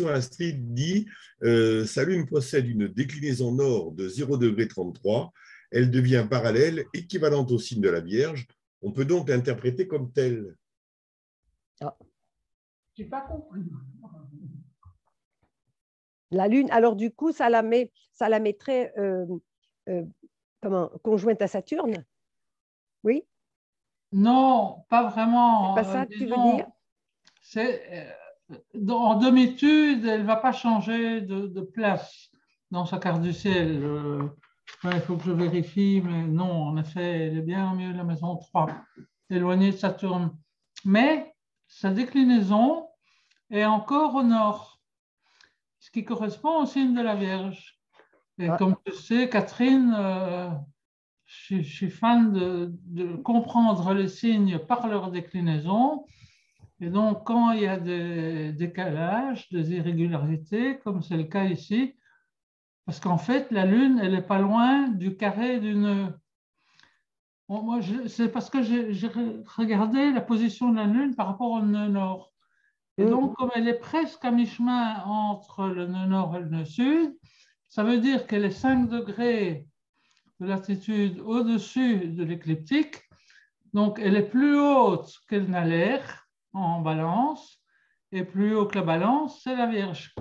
Astrid dit sa lune possède une déclinaison nord de 0,33 . Elle devient parallèle, équivalente au signe de la Vierge. On peut donc l'interpréter comme telle. Ah. Je n'ai pas compris. La lune, alors du coup, ça la mettrait conjointe à Saturne? Oui? Non, pas vraiment. C'est pas ça que tu veux dire? En demi-étude, elle ne va pas changer de place dans sa carte du ciel. Il faut que je vérifie, mais non, en effet, elle est bien au milieu de la maison 3, éloignée de Saturne. Mais sa déclinaison est encore au nord, ce qui correspond au signe de la Vierge. Et comme tu sais, Catherine, je suis fan de comprendre les signes par leur déclinaison. Et donc, quand il y a des décalages, des irrégularités, comme c'est le cas ici, parce qu'en fait, la Lune, elle n'est pas loin du carré du nœud. Bon, moi, c'est parce que j'ai regardé la position de la Lune par rapport au nœud nord. Et donc, comme elle est presque à mi-chemin entre le nœud nord et le nœud sud, ça veut dire qu'elle est 5 degrés de latitude au-dessus de l'écliptique. Donc, elle est plus haute que le n'a l'air en balance, et plus haut que la balance, c'est la Vierge.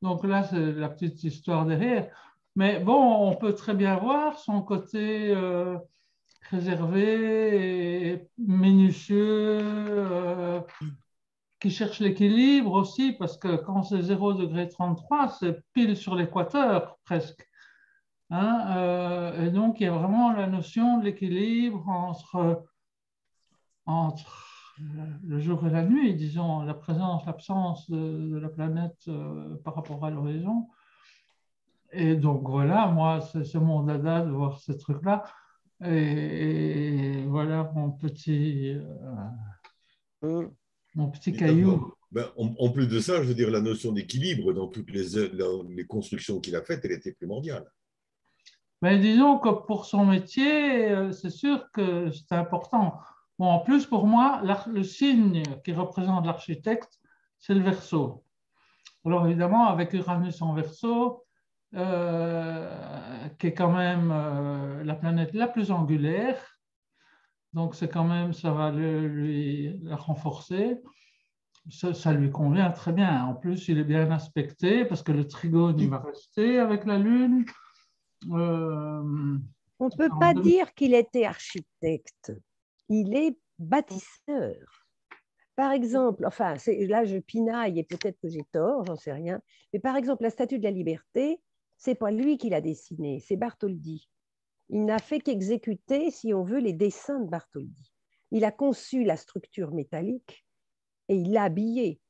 Donc là, c'est la petite histoire derrière. Mais bon, on peut très bien voir son côté réservé et minutieux, qui cherche l'équilibre aussi, parce que quand c'est 0,33 degré, c'est pile sur l'équateur presque. Hein, et donc, il y a vraiment la notion de l'équilibre entre le jour et la nuit, disons, la présence, l'absence de la planète par rapport à l'horizon. Et donc, voilà, moi, c'est mon dada de voir ces trucs-là. Et voilà mon petit caillou. En plus de ça, je veux dire, la notion d'équilibre dans toutes les constructions qu'il a faites, elle était primordiale. Mais disons que pour son métier, c'est sûr que c'est important. Bon, en plus, pour moi, le signe qui représente l'architecte, c'est le Verseau. Alors évidemment, avec Uranus en Verseau, qui est quand même la planète la plus angulaire, donc c'est quand même, ça va lui la renforcer. Ça lui convient très bien. En plus, il est bien aspecté parce que le trigone, il va rester avec la Lune. On ne peut pas dire qu'il était architecte. Il est bâtisseur. Par exemple, enfin, là je pinaille et peut-être que j'ai tort, j'en sais rien, mais par exemple, la Statue de la Liberté, ce n'est pas lui qui l'a dessinée, c'est Bartholdi. Il n'a fait qu'exécuter, si on veut, les dessins de Bartholdi. Il a conçu la structure métallique et il l'a habillée.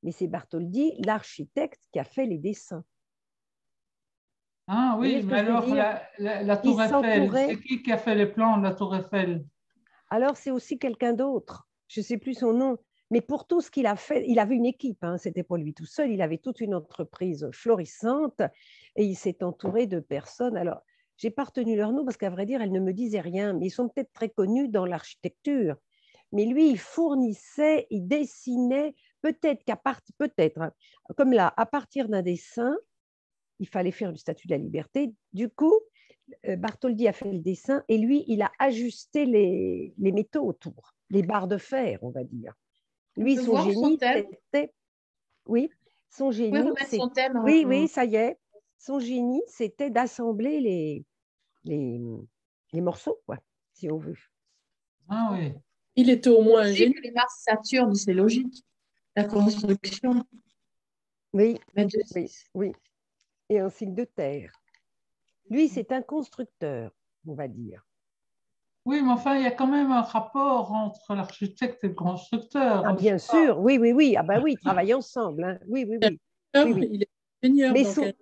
Mais c'est Bartholdi, l'architecte, qui a fait les dessins. Ah oui, mais alors la tour Eiffel, c'est qui a fait les plans de la tour Eiffel? Alors c'est aussi quelqu'un d'autre, je ne sais plus son nom, mais pour tout ce qu'il a fait, il avait une équipe, hein, ce n'était pas lui tout seul, il avait toute une entreprise florissante et il s'est entouré de personnes. Alors, je n'ai pas retenu leur nom parce qu'à vrai dire, elles ne me disaient rien, mais ils sont peut-être très connus dans l'architecture. Mais lui, il fournissait, il dessinait, peut-être, comme là, à partir d'un dessin, il fallait faire du statut de la liberté. Du coup, Bartholdi a fait le dessin et lui, il a ajusté les métaux autour, les barres de fer, on va dire. Lui, son génie, c'était… Oui, son génie, oui, ça y est. Son génie, c'était d'assembler les morceaux, quoi, si on veut. Ah oui. Il était au moins un génie. Que les Mars-Saturne, c'est logique. La construction. Oui, oui. Et un signe de terre. Lui, c'est un constructeur, on va dire. Oui, mais enfin, il y a quand même un rapport entre l'architecte et le constructeur. Ah, bien sûr, oui. Ah bah oui, ils travaillent ensemble. Hein. Oui. Il est ingénieur. Mais son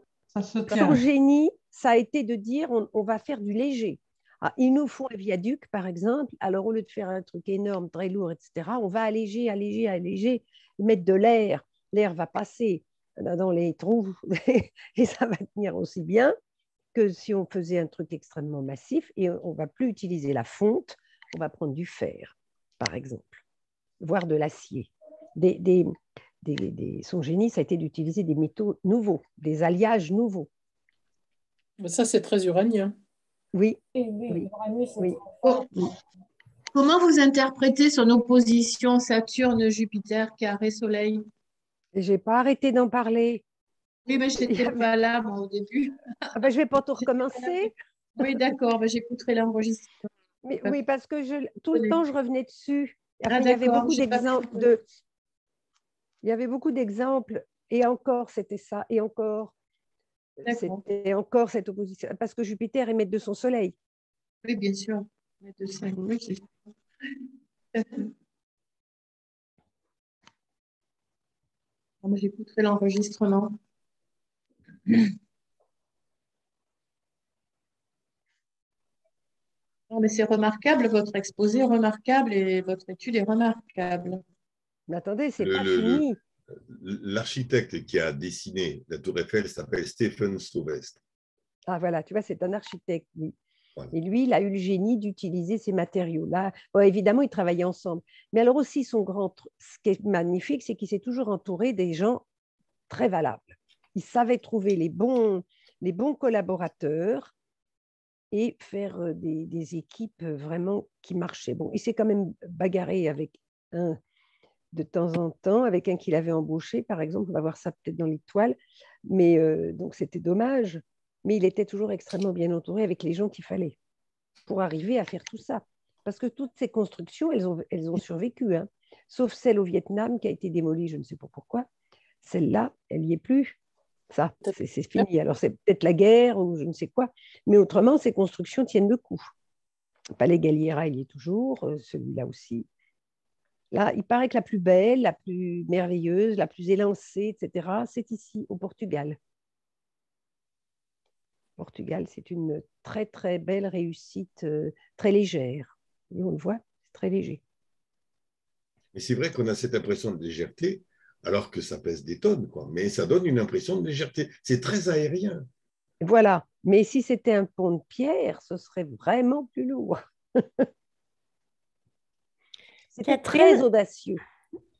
génie, ça a été de dire on va faire du léger. Ah, il nous faut un viaduc, par exemple. Alors, au lieu de faire un truc énorme, très lourd, etc., on va alléger, mettre de l'air. L'air va passer dans les trous et ça va tenir aussi bien que si on faisait un truc extrêmement massif et on ne va plus utiliser la fonte, on va prendre du fer, par exemple, voire de l'acier. Son génie, ça a été d'utiliser des métaux nouveaux, des alliages nouveaux. Ça, c'est très uranien. Oui. Comment vous interprétez son opposition Saturne-Jupiter, carré-Soleil? Je n'ai pas arrêté d'en parler. Oui, mais je n'étais pas là, moi, au début. Je ne vais pas tout recommencer. Oui, d'accord, j'écouterai l'enregistrement. Oui, parce que tout le temps, je revenais dessus. Après, il y avait beaucoup d'exemples. Et encore, c'était ça. Et encore, c'était encore cette opposition. Parce que Jupiter est maître de son Soleil. Oui, bien sûr. Maître de son Soleil. J'écouterai l'enregistrement. Non, mais c'est remarquable, votre exposé est remarquable et votre étude est remarquable. Mais attendez, c'est pas fini. L'architecte qui a dessiné la Tour Eiffel s'appelle Stephen Stovest. Ah voilà, tu vois, c'est un architecte, oui. Voilà. Et lui, il a eu le génie d'utiliser ces matériaux-là. Bon, évidemment, ils travaillaient ensemble. Mais alors aussi, ce qui est magnifique, c'est qu'il s'est toujours entouré des gens très valables. Il savait trouver les bons collaborateurs et faire des équipes vraiment qui marchaient. Bon, il s'est quand même bagarré avec un de temps en temps, avec un qu'il avait embauché, par exemple. On va voir ça peut-être dans l'étoile. Mais donc, c'était dommage. Mais il était toujours extrêmement bien entouré avec les gens qu'il fallait pour arriver à faire tout ça. Parce que toutes ces constructions, elles ont survécu, hein. Sauf celle au Vietnam qui a été démolie, je ne sais pas pourquoi. Celle-là, elle n'y est plus. Ça, c'est fini. Alors, c'est peut-être la guerre ou je ne sais quoi. Mais autrement, ces constructions tiennent le coup. Le Palais Galliera, il y est toujours. Celui-là aussi. Là, il paraît que la plus belle, la plus merveilleuse, la plus élancée, etc., c'est ici, au Portugal. Portugal, c'est une très, très belle réussite, très légère. Et on le voit, c'est très léger. Mais c'est vrai qu'on a cette impression de légèreté, alors que ça pèse des tonnes, quoi. Mais ça donne une impression de légèreté. C'est très aérien. Voilà. Mais si c'était un pont de pierre, ce serait vraiment plus lourd. C'était très audacieux.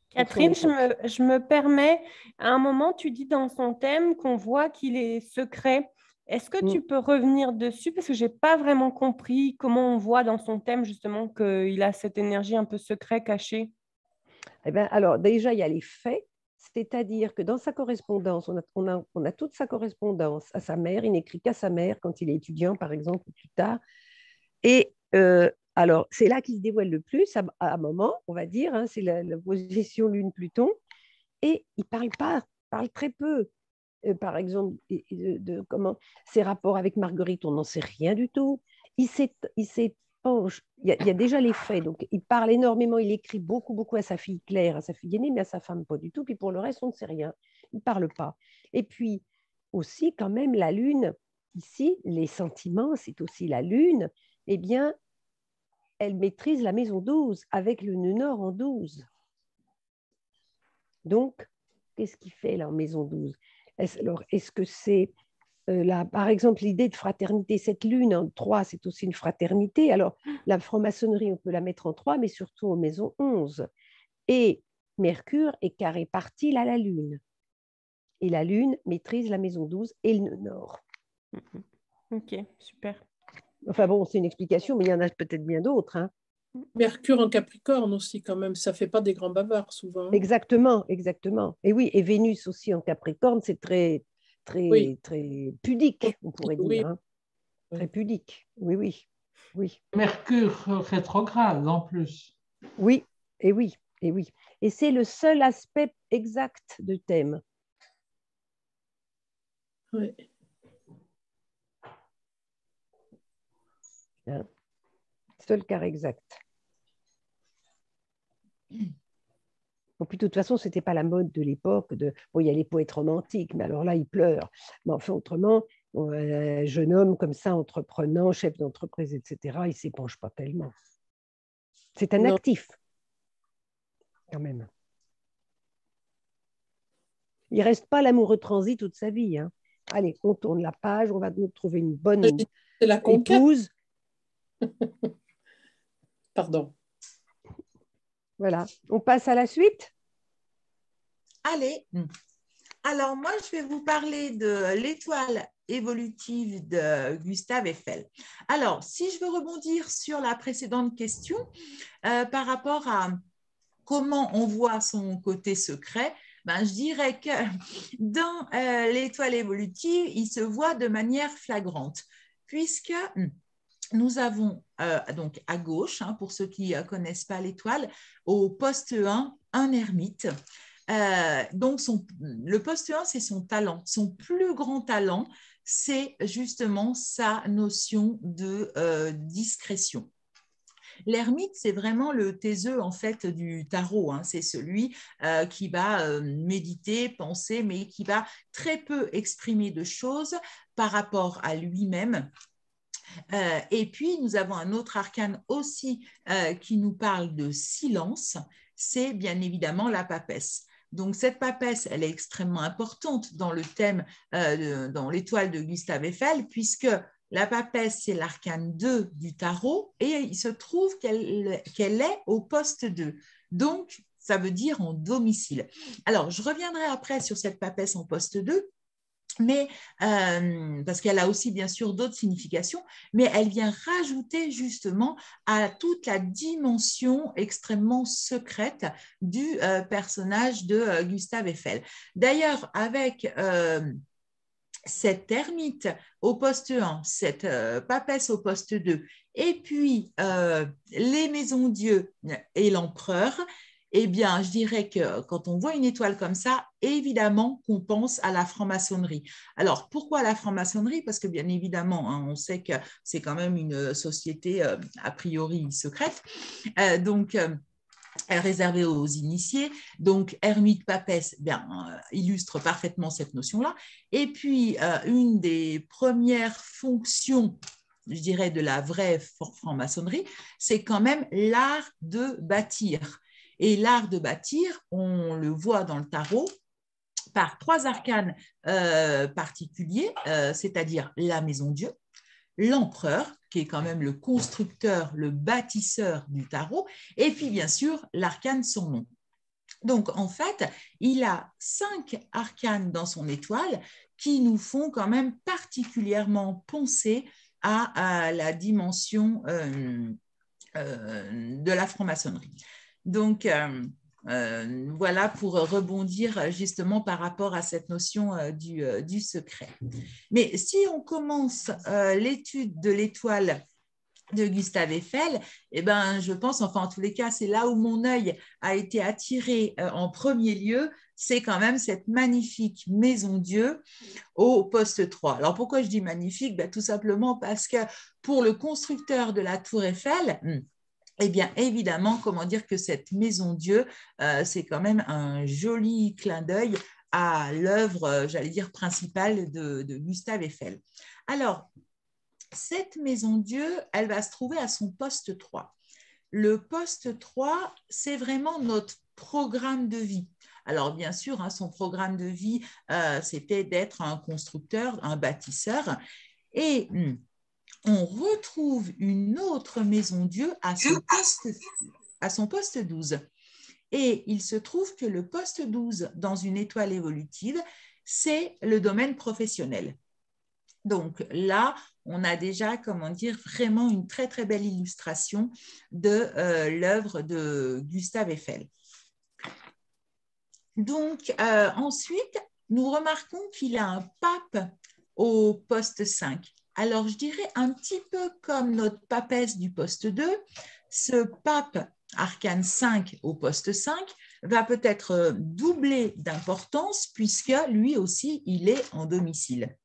Catherine, je me permets, à un moment, tu dis dans son thème qu'on voit qu'il est secret. Est-ce que tu peux revenir dessus? Parce que je n'ai pas vraiment compris comment on voit dans son thème justement qu'il a cette énergie un peu secret, cachée. Eh bien, alors, déjà, il y a les faits, c'est-à-dire que dans sa correspondance, on a toute sa correspondance à sa mère. Il n'écrit qu'à sa mère quand il est étudiant, par exemple, ou plus tard. Et alors, c'est là qu'il se dévoile le plus, à un moment, on va dire, hein, c'est la position Lune-Pluton. Et il ne parle pas, il parle très peu. Par exemple, comment ses rapports avec Marguerite, on n'en sait rien du tout. Il s'épanche. Il y a déjà les faits. Donc, il parle énormément, il écrit beaucoup, beaucoup à sa fille Claire, à sa fille aînée, mais à sa femme, pas du tout. Puis pour le reste, on ne sait rien. Il ne parle pas. Et puis, aussi, quand même, la Lune, ici, les sentiments, c'est aussi la Lune. Eh bien, elle maîtrise la maison 12 avec le nœud nord en 12. Donc, qu'est-ce qu'il fait là en maison 12 ? Alors, est-ce que c'est, par exemple, l'idée de fraternité? Cette lune en 3, c'est aussi une fraternité. Alors, la franc-maçonnerie, on peut la mettre en 3, mais surtout en maison 11. Et Mercure est carré parti à la lune. et la Lune maîtrise la maison 12 et le nœud nord. Ok, super. Enfin bon, c'est une explication, mais il y en a peut-être bien d'autres. Hein. Mercure en Capricorne aussi, quand même, ça ne fait pas des grands bavards souvent. Exactement, exactement. Et oui, et Vénus aussi en Capricorne, c'est très, très, Oui. très pudique, on pourrait Oui. dire. Hein. Très pudique, oui, oui, oui. Mercure rétrograde en plus. Oui, et oui, et oui. Et c'est le seul aspect exact du thème. Oui. Hein. Seul quart exact. Bon, puis de toute façon, ce n'était pas la mode de l'époque. Bon, il y a les poètes romantiques, mais alors là, ils pleurent. Mais enfin, autrement, un jeune homme comme ça, entreprenant, chef d'entreprise, etc., il ne s'épanche pas tellement. C'est un actif, quand même. Il ne reste pas l'amoureux transi toute sa vie. Hein. Allez, on tourne la page, on va nous trouver une bonne épouse. Pardon. Voilà, on passe à la suite. Allez, alors moi je vais vous parler de l'étoile évolutive de Gustave Eiffel. Alors, si je veux rebondir sur la précédente question par rapport à comment on voit son côté secret, ben, je dirais que dans l'étoile évolutive, il se voit de manière flagrante, puisque nous avons donc à gauche, hein, pour ceux qui ne connaissent pas l'étoile, au poste 1, un ermite. Donc, le poste 1, c'est son talent. Son plus grand talent, c'est justement sa notion de discrétion. L'ermite, c'est vraiment le taiseux en fait du tarot. Hein. C'est celui qui va méditer, penser, mais qui va très peu exprimer de choses par rapport à lui-même. Et puis, nous avons un autre arcane aussi qui nous parle de silence. C'est bien évidemment la papesse. Donc, cette papesse, elle est extrêmement importante dans le thème, dans l'étoile de Gustave Eiffel, puisque la papesse, c'est l'arcane 2 du tarot et il se trouve qu'elle est au poste 2. Donc, ça veut dire en domicile. Alors, je reviendrai après sur cette papesse en poste 2, mais parce qu'elle a aussi bien sûr d'autres significations, mais elle vient rajouter justement à toute la dimension extrêmement secrète du personnage de Gustave Eiffel. D'ailleurs, avec cette ermite au poste 1, cette papesse au poste 2, et puis les maisons Dieu et l'empereur, eh bien, je dirais que quand on voit une étoile comme ça, évidemment qu'on pense à la franc-maçonnerie. Alors, pourquoi la franc-maçonnerie? Parce que bien évidemment, hein, on sait que c'est quand même une société a priori secrète. Donc, réservée aux initiés. Donc, ermite papesse illustre parfaitement cette notion-là. Et puis, une des premières fonctions, je dirais, de la vraie franc-maçonnerie, c'est quand même l'art de bâtir. Et l'art de bâtir, on le voit dans le tarot, par 3 arcanes particuliers, c'est-à-dire la maison Dieu, l'empereur, qui est quand même le constructeur, le bâtisseur du tarot, et puis bien sûr l'arcane son nom. Donc en fait, il a 5 arcanes dans son étoile qui nous font quand même particulièrement penser à la dimension de la franc-maçonnerie. Donc, voilà pour rebondir justement par rapport à cette notion du secret. Mais si on commence l'étude de l'étoile de Gustave Eiffel, eh ben, je pense, enfin en tous les cas, c'est là où mon œil a été attiré en premier lieu, c'est quand même cette magnifique maison Dieu au poste 3. Alors pourquoi je dis magnifique? Ben, tout simplement parce que pour le constructeur de la tour Eiffel, eh bien, évidemment, comment dire que cette maison Dieu, c'est quand même un joli clin d'œil à l'œuvre, j'allais dire, principale de Gustave Eiffel. Alors, cette maison Dieu, elle va se trouver à son poste 3. Le poste 3, c'est vraiment notre programme de vie. Alors, bien sûr, hein, son programme de vie, c'était d'être un constructeur, un bâtisseur. Et on retrouve une autre maison Dieu à son poste 12. Et il se trouve que le poste 12 dans une étoile évolutive, c'est le domaine professionnel. Donc là, on a déjà, comment dire, vraiment une très, très belle illustration de l'œuvre de Gustave Eiffel. Donc, ensuite, nous remarquons qu'il a un pape au poste 5. Alors, je dirais un petit peu comme notre papesse du poste 2, ce pape arcane 5 au poste 5 va peut-être doubler d'importance puisque lui aussi, il est en domicile.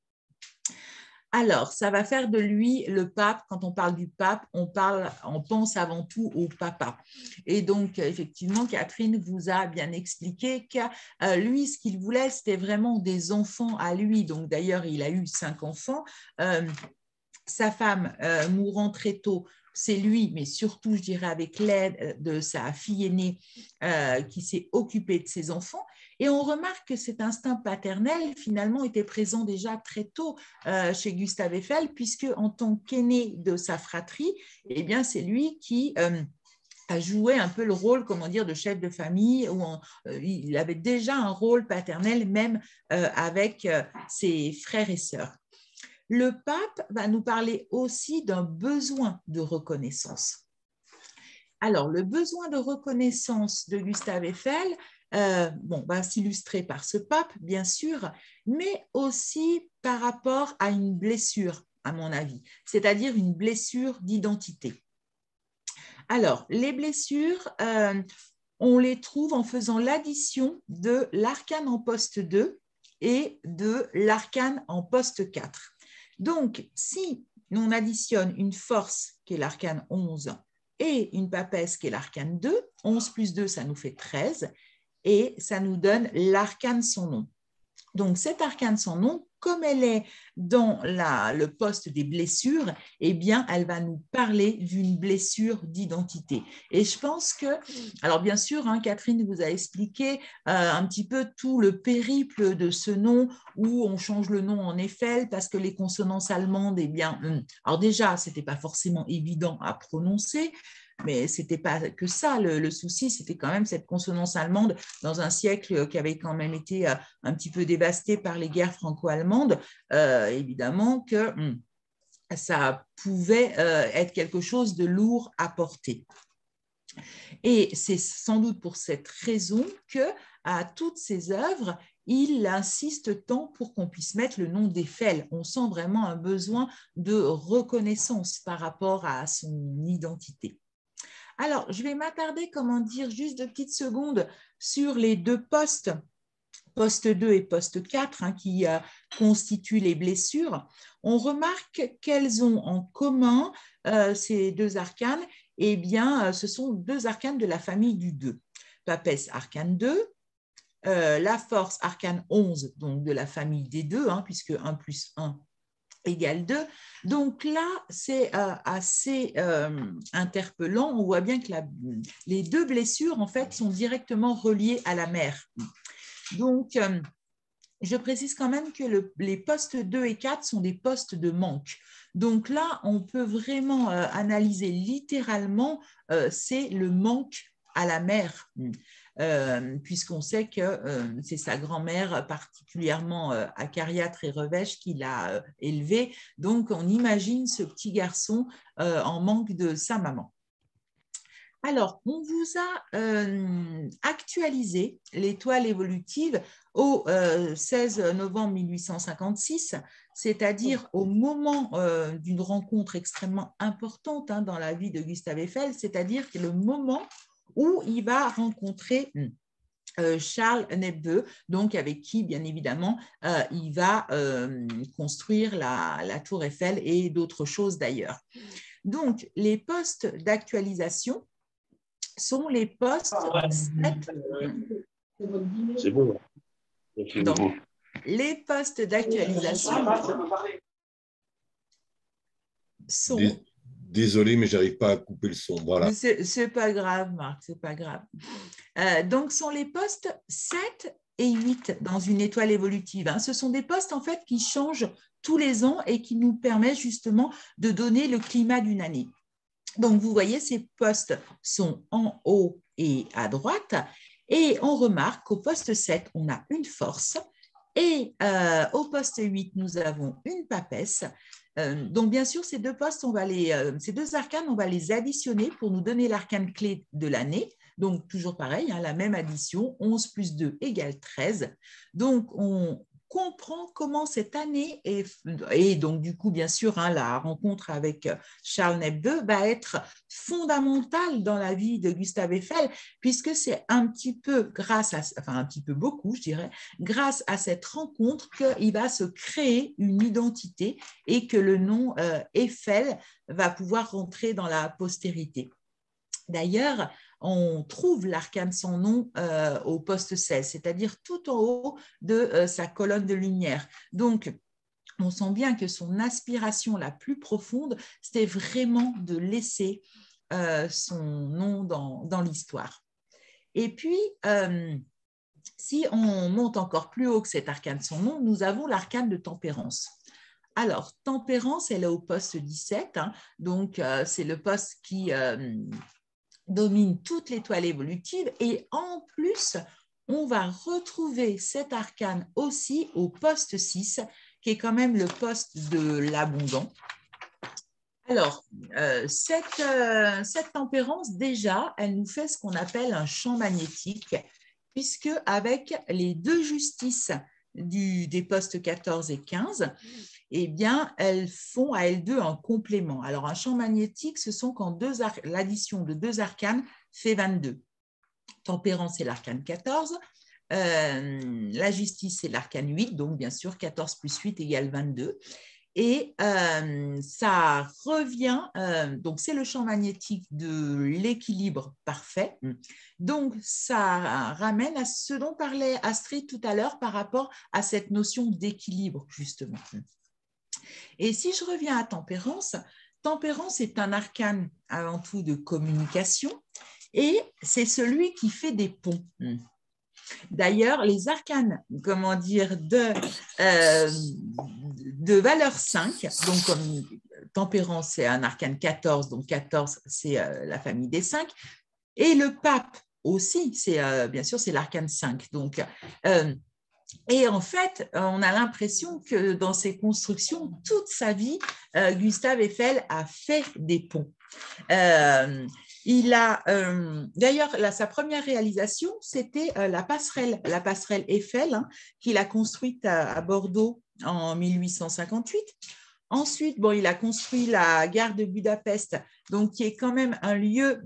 Alors, ça va faire de lui le pape. Quand on parle du pape, on pense avant tout au papa. Et donc, effectivement, Catherine vous a bien expliqué que lui, ce qu'il voulait, c'était vraiment des enfants à lui. Donc, d'ailleurs, il a eu 5 enfants. Sa femme mourant très tôt, c'est lui, mais surtout, je dirais, avec l'aide de sa fille aînée qui s'est occupée de ses enfants. Et on remarque que cet instinct paternel, finalement, était présent déjà très tôt chez Gustave Eiffel, puisque en tant qu'aîné de sa fratrie, eh bien, c'est lui qui a joué un peu le rôle, comment dire, de chef de famille, où il avait déjà un rôle paternel, même avec ses frères et sœurs. Le pape va nous parler aussi d'un besoin de reconnaissance. Alors, le besoin de reconnaissance de Gustave Eiffel va s'illustrer par ce pape, bien sûr, mais aussi par rapport à une blessure, à mon avis, c'est-à-dire une blessure d'identité. Alors, les blessures, on les trouve en faisant l'addition de l'arcane en poste 2 et de l'arcane en poste 4. Donc, si on additionne une force qui est l'arcane 11 et une papesse qui est l'arcane 2, 11 plus 2, ça nous fait 13, et ça nous donne l'arcane sans nom. Donc, cette arcane sans nom, comme elle est dans le poste des blessures, eh bien, elle va nous parler d'une blessure d'identité. Et je pense que, alors bien sûr, Catherine vous a expliqué un petit peu tout le périple de ce nom où on change le nom en Eiffel parce que les consonances allemandes, eh bien, alors déjà, ce n'était pas forcément évident à prononcer, mais ce n'était pas que ça, le souci, c'était quand même cette consonance allemande dans un siècle qui avait quand même été un petit peu dévasté par les guerres franco-allemandes, évidemment que ça pouvait être quelque chose de lourd à porter. Et c'est sans doute pour cette raison qu'à toutes ces œuvres, il insiste tant pour qu'on puisse mettre le nom d'Eiffel. On sent vraiment un besoin de reconnaissance par rapport à son identité. Alors, je vais m'attarder, juste 2 petites secondes sur les 2 postes, poste 2 et poste 4, qui constituent les blessures. On remarque qu'elles ont en commun ces 2 arcanes. Eh bien, ce sont 2 arcanes de la famille du 2. Papesse, arcane 2. La force, arcane 11, donc de la famille des 2, puisque 1 plus 1 égale 2. Donc là, c'est assez interpellant. On voit bien que les 2 blessures, en fait, sont directement reliées à la mère. Donc, je précise quand même que les postes 2 et 4 sont des postes de manque. Donc là, on peut vraiment analyser littéralement, c'est le manque à la mère. Puisqu'on sait que c'est sa grand-mère, particulièrement acariâtre et revêche, qui l'a élevé. Donc, on imagine ce petit garçon en manque de sa maman. Alors, on vous a actualisé l'étoile évolutive au 16 novembre 1856, c'est-à-dire au moment d'une rencontre extrêmement importante dans la vie de Gustave Eiffel, c'est-à-dire que le moment où il va rencontrer Charles Nepveu, donc avec qui, bien évidemment, il va construire la Tour Eiffel et d'autres choses d'ailleurs. Donc, les postes d'actualisation sont les postes 7. C'est bon. Donc, les postes d'actualisation sont... Désolé, mais je n'arrive pas à couper le son. Voilà. C'est pas grave, Marc, c'est pas grave. Donc, sont les postes 7 et 8 dans une étoile évolutive. Ce sont des postes, en fait, qui changent tous les ans et qui nous permettent justement de donner le climat d'une année. Donc, vous voyez, ces postes sont en haut et à droite. Et on remarque qu'au poste 7, on a une force Et au poste 8, nous avons une papesse. Donc, bien sûr, ces deux postes, ces deux arcanes, on va les additionner pour nous donner l'arcane clé de l'année. Donc, toujours pareil, hein, la même addition, 11 plus 2 égale 13. Donc, on comprend comment cette année, et donc du coup, bien sûr, hein, la rencontre avec Charles Nebde va être fondamentale dans la vie de Gustave Eiffel, puisque c'est un petit peu un petit peu beaucoup, je dirais, grâce à cette rencontre qu'il va se créer une identité et que le nom Eiffel va pouvoir rentrer dans la postérité. D'ailleurs, on trouve l'arcane sans nom au poste 16, c'est-à-dire tout en haut de sa colonne de lumière. Donc, on sent bien que son aspiration la plus profonde, c'était vraiment de laisser son nom dans l'histoire. Et puis, si on monte encore plus haut que cet arcane sans nom, nous avons l'arcane de tempérance. Alors, tempérance, elle est au poste 17, hein, donc c'est le poste qui domine toute l'étoile évolutive, et en plus, on va retrouver cet arcane aussi au poste 6, qui est quand même le poste de l'abondant. Alors, cette tempérance, déjà, elle nous fait ce qu'on appelle un champ magnétique, puisque avec les deux justices des postes 14 et 15, eh bien, elles font à elles deux un complément. Alors, un champ magnétique, ce sont quand l'addition de deux arcanes fait 22. Tempérance, c'est l'arcane 14. La justice, c'est l'arcane 8. Donc, bien sûr, 14 plus 8 égale 22. Et ça revient, donc c'est le champ magnétique de l'équilibre parfait. Donc, ça ramène à ce dont parlait Astrid tout à l'heure par rapport à cette notion d'équilibre, justement. Et si je reviens à tempérance, tempérance est un arcane avant tout de communication et c'est celui qui fait des ponts. D'ailleurs, les arcanes, comment dire, de valeur 5, donc comme tempérance, c'est un arcane 14, donc 14, c'est la famille des 5, et le pape aussi, bien sûr, c'est l'arcane 5. Donc, et en fait, on a l'impression que dans ses constructions, toute sa vie, Gustave Eiffel a fait des ponts. Il a, d'ailleurs, sa première réalisation, c'était la passerelle Eiffel, hein, qu'il a construite à Bordeaux en 1858. Ensuite, bon, il a construit la gare de Budapest, donc qui est quand même un lieu.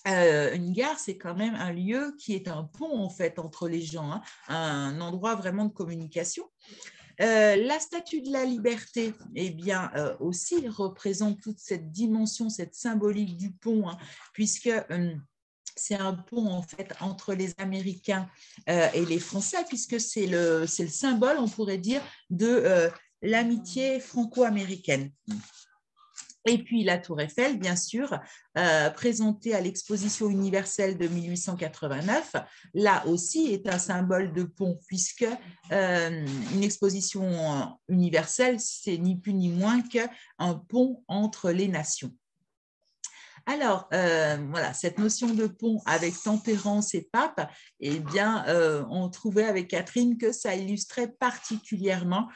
Une gare, c'est quand même un lieu qui est un pont en fait entre les gens, hein, un endroit vraiment de communication. La Statue de la Liberté, eh bien, aussi représente toute cette dimension, cette symbolique du pont, hein, puisque c'est un pont en fait entre les Américains et les Français, puisque c'est le symbole, on pourrait dire, de l'amitié franco-américaine. Et puis la Tour Eiffel, bien sûr, présentée à l'exposition universelle de 1889, là aussi est un symbole de pont, puisque une exposition universelle, c'est ni plus ni moins qu'un pont entre les nations. Alors, voilà, cette notion de pont avec tempérance et pape, eh bien, on trouvait avec Catherine que ça illustrait particulièrement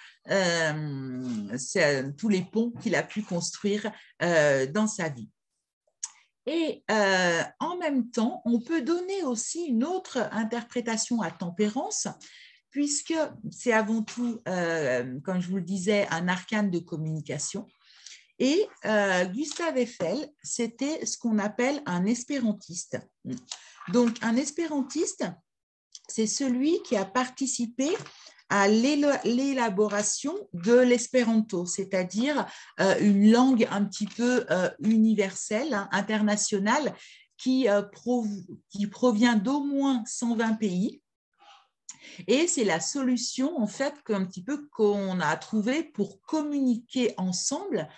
tous les ponts qu'il a pu construire dans sa vie. Et en même temps, on peut donner aussi une autre interprétation à tempérance, puisque c'est avant tout, comme je vous le disais, un arcane de communication. Et Gustave Eiffel, c'était ce qu'on appelle un espérantiste. Donc, un espérantiste, c'est celui qui a participé à l'élaboration de l'espéranto, c'est-à-dire une langue un petit peu universelle, hein, internationale, qui provient d'au moins 120 pays. Et c'est la solution, en fait, un petit peu qu'on a trouvée pour communiquer ensemble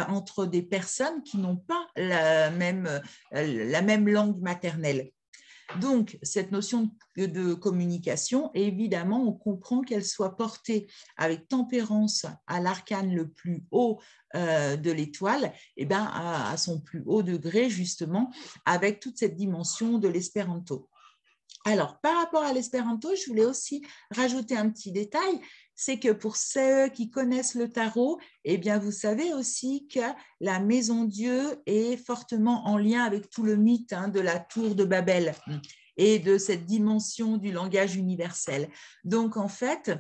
entre des personnes qui n'ont pas la même langue maternelle. Donc, cette notion de communication, évidemment, on comprend qu'elle soit portée avec tempérance à l'arcane le plus haut de l'étoile, et bien à son plus haut degré, justement, avec toute cette dimension de l'espéranto. Alors, par rapport à l'espéranto, je voulais aussi rajouter un petit détail, c'est que pour ceux qui connaissent le tarot, eh bien, vous savez aussi que la Maison Dieu est fortement en lien avec tout le mythe de la tour de Babel et de cette dimension du langage universel. Donc, en fait,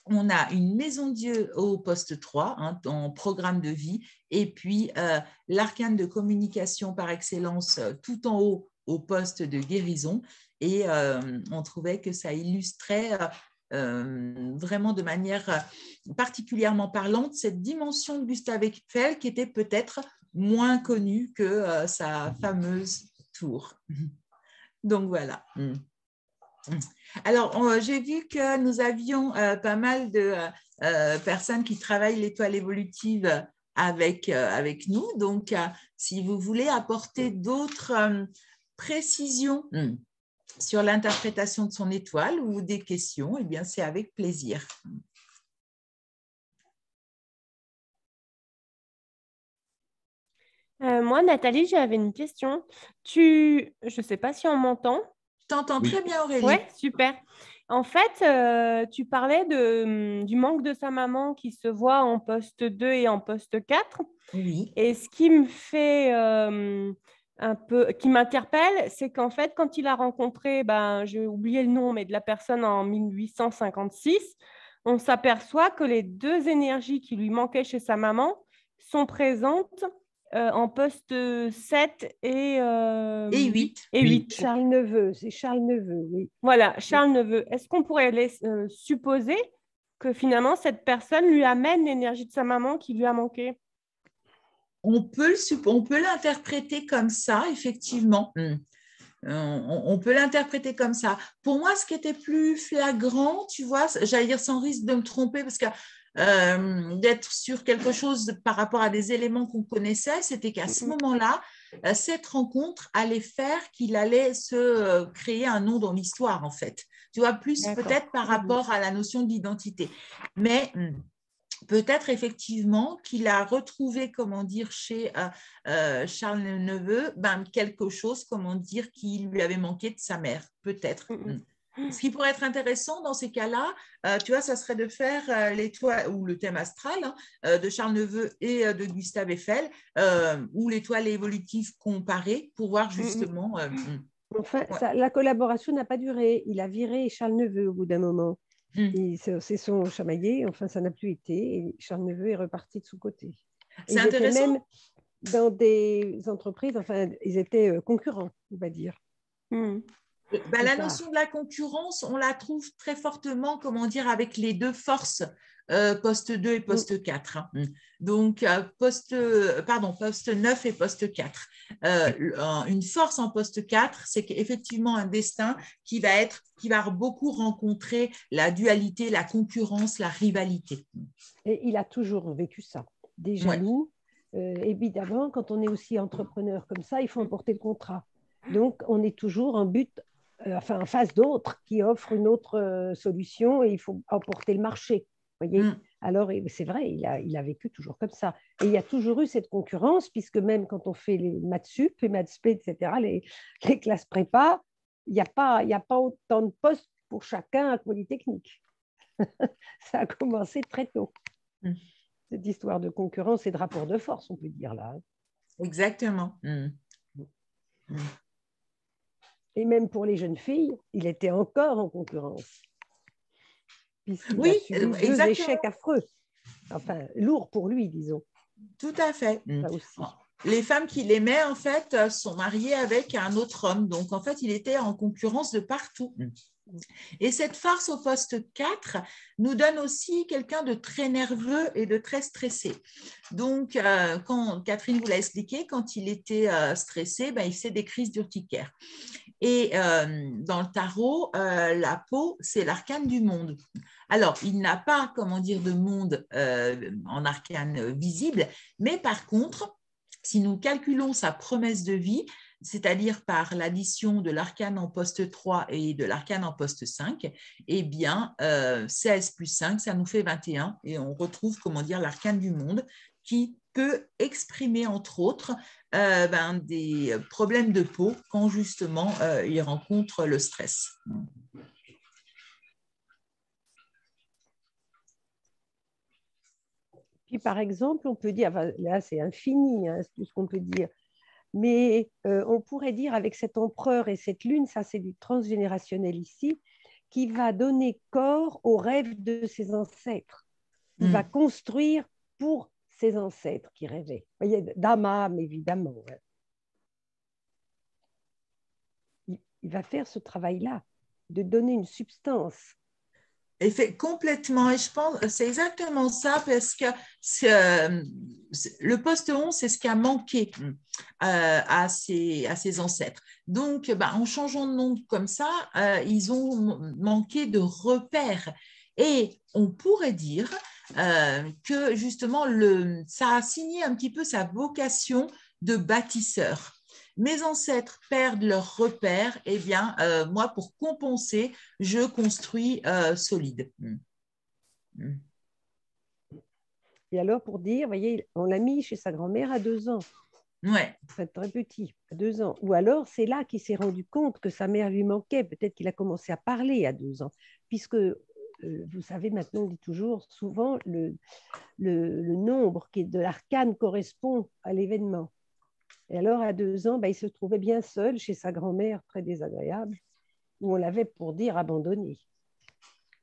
on a une Maison Dieu au poste 3, en programme de vie, et puis l'arcane de communication par excellence tout en haut au poste de guérison. Et on trouvait que ça illustrait vraiment de manière particulièrement parlante cette dimension de Gustave Eiffel qui était peut-être moins connue que sa fameuse tour. Donc voilà. Alors, j'ai vu que nous avions pas mal de personnes qui travaillent l'étoile évolutive avec nous. Donc, si vous voulez apporter d'autres précisions sur l'interprétation de son étoile ou des questions, eh bien, c'est avec plaisir. Moi, Nathalie, j'avais une question. Je ne sais pas si on m'entend. Je t'entends très bien, Aurélie. Oui, super. En fait, tu parlais du manque de sa maman qui se voit en poste 2 et en poste 4. Oui. Et ce qui me fait qui m'interpelle, c'est qu'en fait, quand il a rencontré, j'ai oublié le nom, mais de la personne en 1856, on s'aperçoit que les deux énergies qui lui manquaient chez sa maman sont présentes en poste 7 et 8. Et 8. Charles Neveu, c'est Charles Neveu, oui. Voilà, Charles Neveu. Est-ce qu'on pourrait supposer que finalement, cette personne lui amène l'énergie de sa maman qui lui a manqué? On peut l'interpréter comme ça, effectivement. On peut l'interpréter comme ça. Pour moi, ce qui était plus flagrant, tu vois, j'allais dire sans risque de me tromper, parce que d'être sur quelque chose par rapport à des éléments qu'on connaissait, c'était qu'à ce moment-là, cette rencontre allait faire qu'il allait se créer un nom dans l'histoire, en fait. Tu vois, plus peut-être par rapport à la notion d'identité. Mais peut-être effectivement qu'il a retrouvé, comment dire, chez Charles Neveu, quelque chose, comment dire, qui lui avait manqué de sa mère, peut-être. Ce qui pourrait être intéressant dans ces cas-là, tu vois, ça serait de faire l'étoile ou le thème astral de Charles Neveu et de Gustave Eiffel, ou l'étoile évolutive comparée pour voir justement. Enfin, la collaboration n'a pas duré. Il a viré Charles Neveu au bout d'un moment. C'est son chamaillé, enfin ça n'a plus été, et Charles Neveu est reparti de son côté. C'est intéressant. Même dans des entreprises, enfin ils étaient concurrents, on va dire. La notion de la concurrence, on la trouve très fortement, comment dire, avec les deux forces, poste 2 et poste 4. Donc, poste 9 et poste 4. Une force en poste 4, c'est qu'effectivement un destin qui va beaucoup rencontrer la dualité, la concurrence, la rivalité. Et il a toujours vécu ça. Des jaloux, évidemment, quand on est aussi entrepreneur comme ça, il faut emporter le contrat. Donc, on est toujours en but, en face d'autres qui offrent une autre solution et il faut emporter le marché. Voyez. Alors, c'est vrai, il a vécu toujours comme ça. Et il y a toujours eu cette concurrence, puisque même quand on fait les maths sup, les maths spé, etc., les classes prépa, il n'y a pas autant de postes pour chacun à Polytechnique. Ça a commencé très tôt. Cette histoire de concurrence et de rapport de force, on peut dire là. Exactement. Et même pour les jeunes filles, il était encore en concurrence. Puisqu'il a subi deux échecs affreux. Enfin, lourds pour lui, disons. Tout à fait. Ça aussi. Les femmes qu'il aimait, en fait, sont mariées avec un autre homme. Donc, en fait, il était en concurrence de partout. Et cette force au poste 4 nous donne aussi quelqu'un de très nerveux et de très stressé. Donc, quand Catherine vous l'a expliqué, quand il était stressé, il faisait des crises d'urticaire. Et dans le tarot, la peau, c'est l'arcane du monde. Alors, il n'a pas, comment dire, de monde en arcane visible, mais par contre, si nous calculons sa promesse de vie, c'est-à-dire par l'addition de l'arcane en poste 3 et de l'arcane en poste 5, eh bien, 16 plus 5, ça nous fait 21, et on retrouve, comment dire, l'arcane du monde, qui peut exprimer, entre autres, des problèmes de peau quand justement il rencontre le stress. Puis, par exemple, on peut dire, enfin, là c'est infini, hein, c'est tout ce qu'on peut dire, mais on pourrait dire avec cet empereur et cette lune, ça c'est du transgénérationnel ici, qui va donner corps aux rêves de ses ancêtres. Il va construire pour ses ancêtres qui rêvaient. Vous voyez, d'âme à âme, évidemment. Il va faire ce travail-là, de donner une substance. Et fait complètement, et je pense que c'est exactement ça, parce que le poste 11, c'est ce qui a manqué à ses ancêtres. Donc, en changeant de nom comme ça, ils ont manqué de repères. Et on pourrait dire que justement, ça a signé un petit peu sa vocation de bâtisseur. Mes ancêtres perdent leurs repères, eh bien, moi, pour compenser, je construis solide. Et alors, pour dire, vous voyez, on l'a mis chez sa grand-mère à 2 ans. Ouais. Très, très petit, à 2 ans. Ou alors, c'est là qu'il s'est rendu compte que sa mère lui manquait. Peut-être qu'il a commencé à parler à 2 ans. Puisque, vous savez, maintenant, on dit toujours, souvent, le nombre qui est de l'arcane correspond à l'événement. Et alors, à 2 ans, il se trouvait bien seul chez sa grand-mère, très désagréable, où on l'avait, pour dire, abandonné.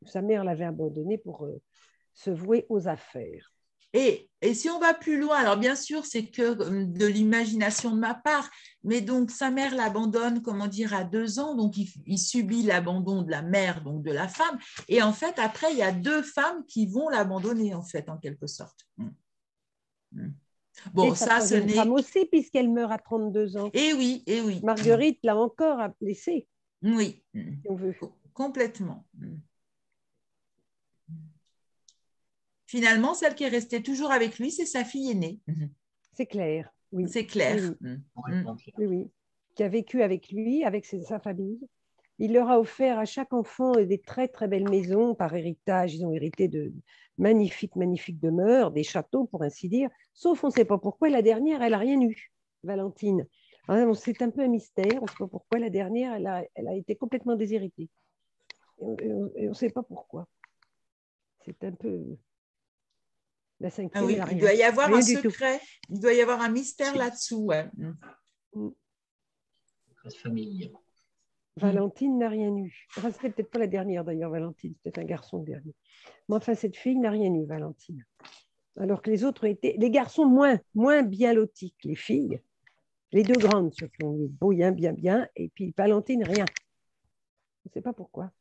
Sa mère l'avait abandonné pour se vouer aux affaires. Et si on va plus loin, alors bien sûr, c'est que de l'imagination de ma part, mais donc sa mère l'abandonne, comment dire, à 2 ans, donc il subit l'abandon de la mère, donc de la femme, et en fait, après, il y a 2 femmes qui vont l'abandonner, en fait, en quelque sorte. Bon, et sa troisième femme aussi, puisqu'elle meurt à 32 ans. Eh oui, eh oui. Marguerite l'a encore laissée. Oui, si on veut. Complètement. Finalement, celle qui est restée toujours avec lui, c'est sa fille aînée. C'est Claire, oui. C'est Claire. Oui. Qui a vécu avec lui, avec sa famille. Il leur a offert à chaque enfant des très, très belles maisons par héritage. Ils ont hérité de magnifiques, magnifiques demeures, des châteaux, pour ainsi dire. Sauf, on ne sait pas pourquoi, la dernière, elle n'a rien eu, Valentine. C'est un peu un mystère. On ne sait pas pourquoi. La dernière, elle a été complètement déshéritée. Et on ne sait pas pourquoi. C'est un peu... La cinquième, oui, il doit y avoir un secret. Il doit y avoir un mystère là-dessous. Ouais. Famille. Valentine n'a rien eu. Enfin, c'était peut-être pas la dernière d'ailleurs, Valentine. C'était un garçon le dernier. Mais enfin, cette fille n'a rien eu, Valentine. Alors que les autres étaient... Les garçons moins bien lotis que les filles. Les 2 grandes, surtout. Bien. Et puis Valentine, rien. On ne sait pas pourquoi.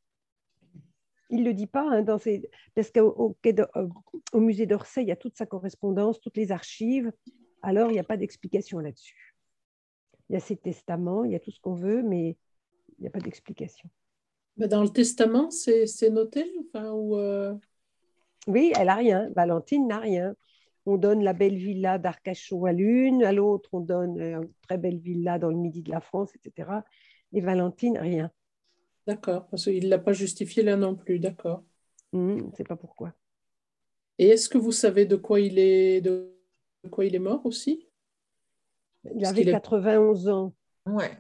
Il ne le dit pas, hein, parce qu'au musée d'Orsay, il y a toute sa correspondance, toutes les archives. Alors, il n'y a pas d'explication là-dessus. Il y a ses testaments, il y a tout ce qu'on veut, mais il n'y a pas d'explication. Dans le testament, c'est noté Oui, elle n'a rien. Valentine n'a rien. On donne la belle villa d'Arcachon à l'une, à l'autre, on donne une très belle villa dans le midi de la France, etc. Et Valentine, rien. D'accord, parce qu'il ne l'a pas justifié là non plus, d'accord. Je ne sais pas pourquoi. Et est-ce que vous savez de quoi il est mort aussi? Il avait 91 ans. Ouais.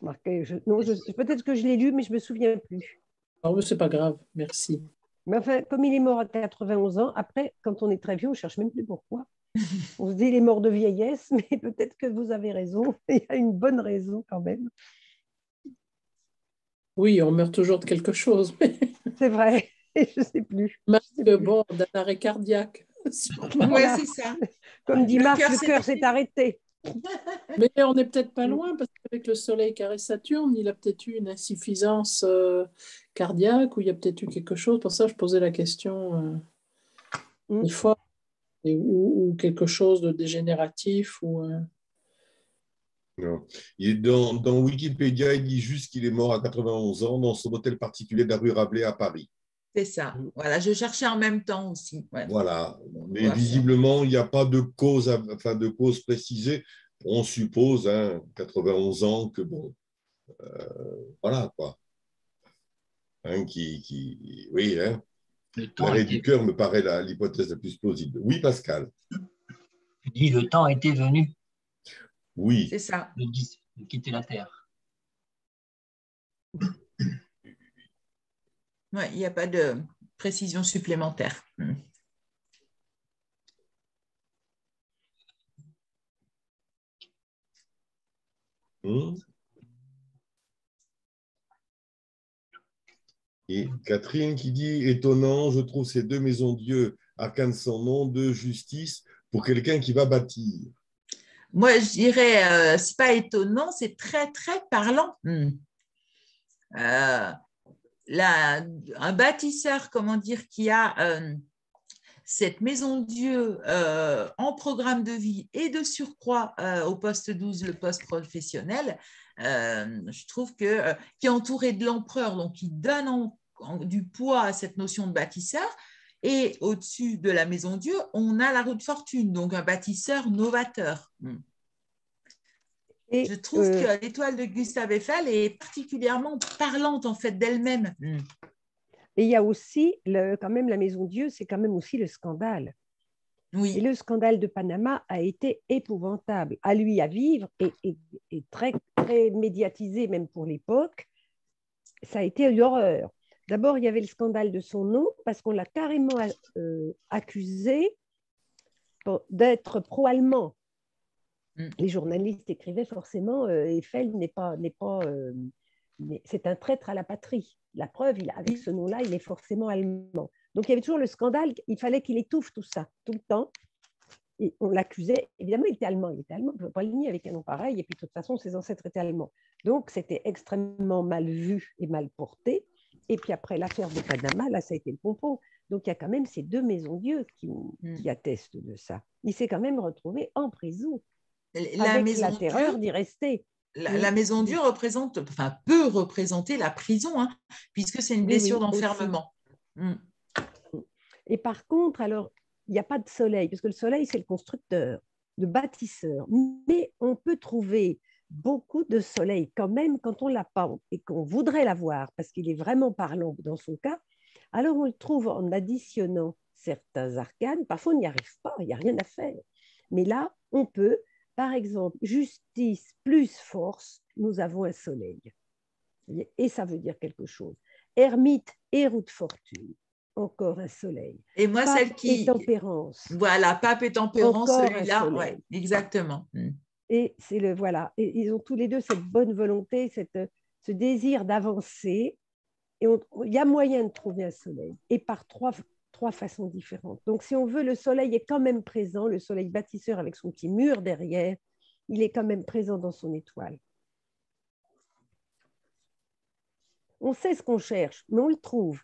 Peut-être que je l'ai lu, mais je ne me souviens plus. Oh, ce n'est pas grave, merci. Mais enfin, comme il est mort à 91 ans, après, quand on est très vieux, on ne cherche même plus pourquoi. On se dit, il est mort de vieillesse, mais peut-être que vous avez raison. Il y a une bonne raison quand même. Oui, on meurt toujours de quelque chose. Mais... C'est vrai, je ne sais plus. Bon, d'un arrêt cardiaque. Oui, c'est ça. Comme dit Marc, le cœur s'est arrêté. Mais on n'est peut-être pas loin, parce qu'avec le Soleil carré Saturne, il a peut-être eu une insuffisance cardiaque, ou il y a peut-être eu quelque chose. Pour ça, je posais la question une fois, ou quelque chose de dégénératif. Non. Dans Wikipédia, il dit juste qu'il est mort à 91 ans dans son hôtel particulier de la rue Rabelais à Paris. C'est ça. Voilà, je cherchais en même temps aussi. Ouais. Voilà. Mais visiblement, il n'y a pas de cause, de cause précisée. On suppose, 91 ans, que bon, voilà quoi. Oui, l'arrêt du cœur me paraît l'hypothèse la plus plausible. Oui, Pascal. Tu dis le temps était venu Oui. C'est ça. de quitter la Terre. Ouais, il n'y a pas de précision supplémentaire. Et Catherine qui dit « Étonnant, je trouve ces deux maisons-dieu, arcanes sans nom, de justice pour quelqu'un qui va bâtir. » Moi, je dirais, c'est pas étonnant, c'est très, très parlant. Un bâtisseur, comment dire, qui a cette maison-dieu en programme de vie et de surcroît au poste 12, le poste professionnel, je trouve que qui est entouré de l'empereur, donc qui donne du poids à cette notion de bâtisseur. Et au-dessus de la maison-dieu, on a la roue de fortune, donc un bâtisseur novateur. Et je trouve que l'étoile de Gustave Eiffel est particulièrement parlante en fait d'elle-même. Et il y a aussi, quand même, la maison-dieu, c'est quand même aussi le scandale. Oui. Et le scandale de Panama a été épouvantable, à lui à vivre et très, très médiatisé même pour l'époque. Ça a été une horreur. D'abord, il y avait le scandale de son nom parce qu'on l'a carrément accusé d'être pro-allemand. Les journalistes écrivaient forcément Eiffel c'est un traître à la patrie. La preuve, avec ce nom-là, il est forcément allemand. Donc, il y avait toujours le scandale, il fallait qu'il étouffe tout ça, tout le temps. Et on l'accusait, évidemment, il était allemand, on ne peut pas le nier avec un nom pareil, et puis de toute façon, ses ancêtres étaient allemands. Donc, c'était extrêmement mal vu et mal porté. Et puis après l'affaire de Panama, là, ça a été le pompon. Donc, il y a quand même ces deux maisons-dieu qui attestent de ça. Il s'est quand même retrouvé en prison, avec la terreur d'y rester. La maison-dieu peut représenter la prison, hein, puisque c'est une blessure d'enfermement. Et par contre, alors, il n'y a pas de soleil, parce que le soleil, c'est le constructeur, le bâtisseur. Mais on peut trouver beaucoup de soleil quand même quand on ne l'a pas et qu'on voudrait l'avoir, parce qu'il est vraiment parlant dans son cas. Alors, on le trouve en additionnant certains arcanes. Parfois, on n'y arrive pas, il n'y a rien à faire. Mais là, on peut, par exemple, justice plus force, nous avons un soleil. Et ça veut dire quelque chose. Ermite et roue de fortune. Encore un soleil. Et moi, pape celle qui. Et tempérance. Voilà, pape et tempérance, celui-là. Ouais, exactement. Et c'est voilà. Et ils ont tous les deux cette bonne volonté, ce désir d'avancer. Et il y a moyen de trouver un soleil. Et par trois façons différentes. Donc, si on veut, le soleil est quand même présent, le soleil bâtisseur avec son petit mur derrière, il est quand même présent dans son étoile. On sait ce qu'on cherche, mais on le trouve.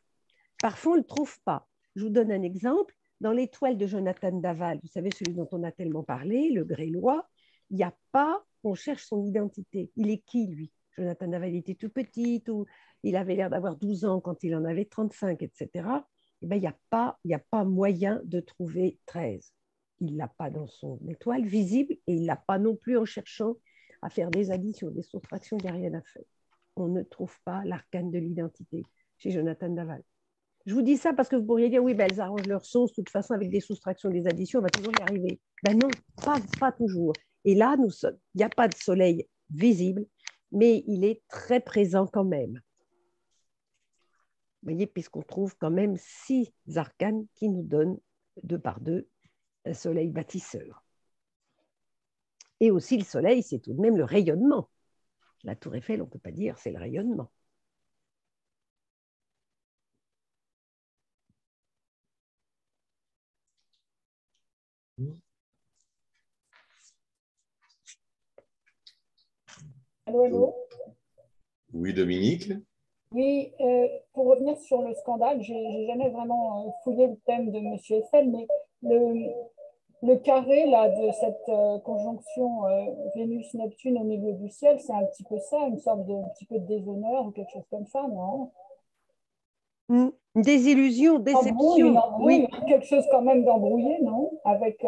Parfois, on ne le trouve pas. Je vous donne un exemple. Dans l'étoile de Jonathan Daval, vous savez, celui dont on a tellement parlé, le Grélois, il n'y a pas, on cherche son identité. Il est qui, lui? Jonathan Daval, il était tout petit, il avait l'air d'avoir 12 ans quand il en avait 35, etc. Eh bien, il n'y a pas moyen de trouver 13. Il ne l'a pas dans son étoile visible et il ne l'a pas non plus en cherchant à faire des additions, des soustractions, il n'y a rien à faire. On ne trouve pas l'arcane de l'identité chez Jonathan Daval. Je vous dis ça parce que vous pourriez dire, oui, ben, elles arrangent leur sauce, de toute façon, avec des soustractions, des additions, on va toujours y arriver. Ben non, pas toujours. Et là, il n'y a pas de soleil visible, mais il est très présent quand même. Vous voyez, puisqu'on trouve quand même 6 arcanes qui nous donnent 2 par 2 un soleil bâtisseur. Et aussi, le soleil, c'est tout de même le rayonnement. La tour Eiffel, on ne peut pas dire, c'est le rayonnement. Allô, allô? Oui, Dominique? Oui, pour revenir sur le scandale, je n'ai jamais vraiment fouillé le thème de M. Eiffel, mais le carré là, de cette conjonction Vénus-Neptune au milieu du ciel, c'est un petit peu ça, une sorte de petit peu de déshonneur ou quelque chose comme ça, non? Une désillusion, déception. Oui, quelque chose quand même d'embrouillé, non? Avec.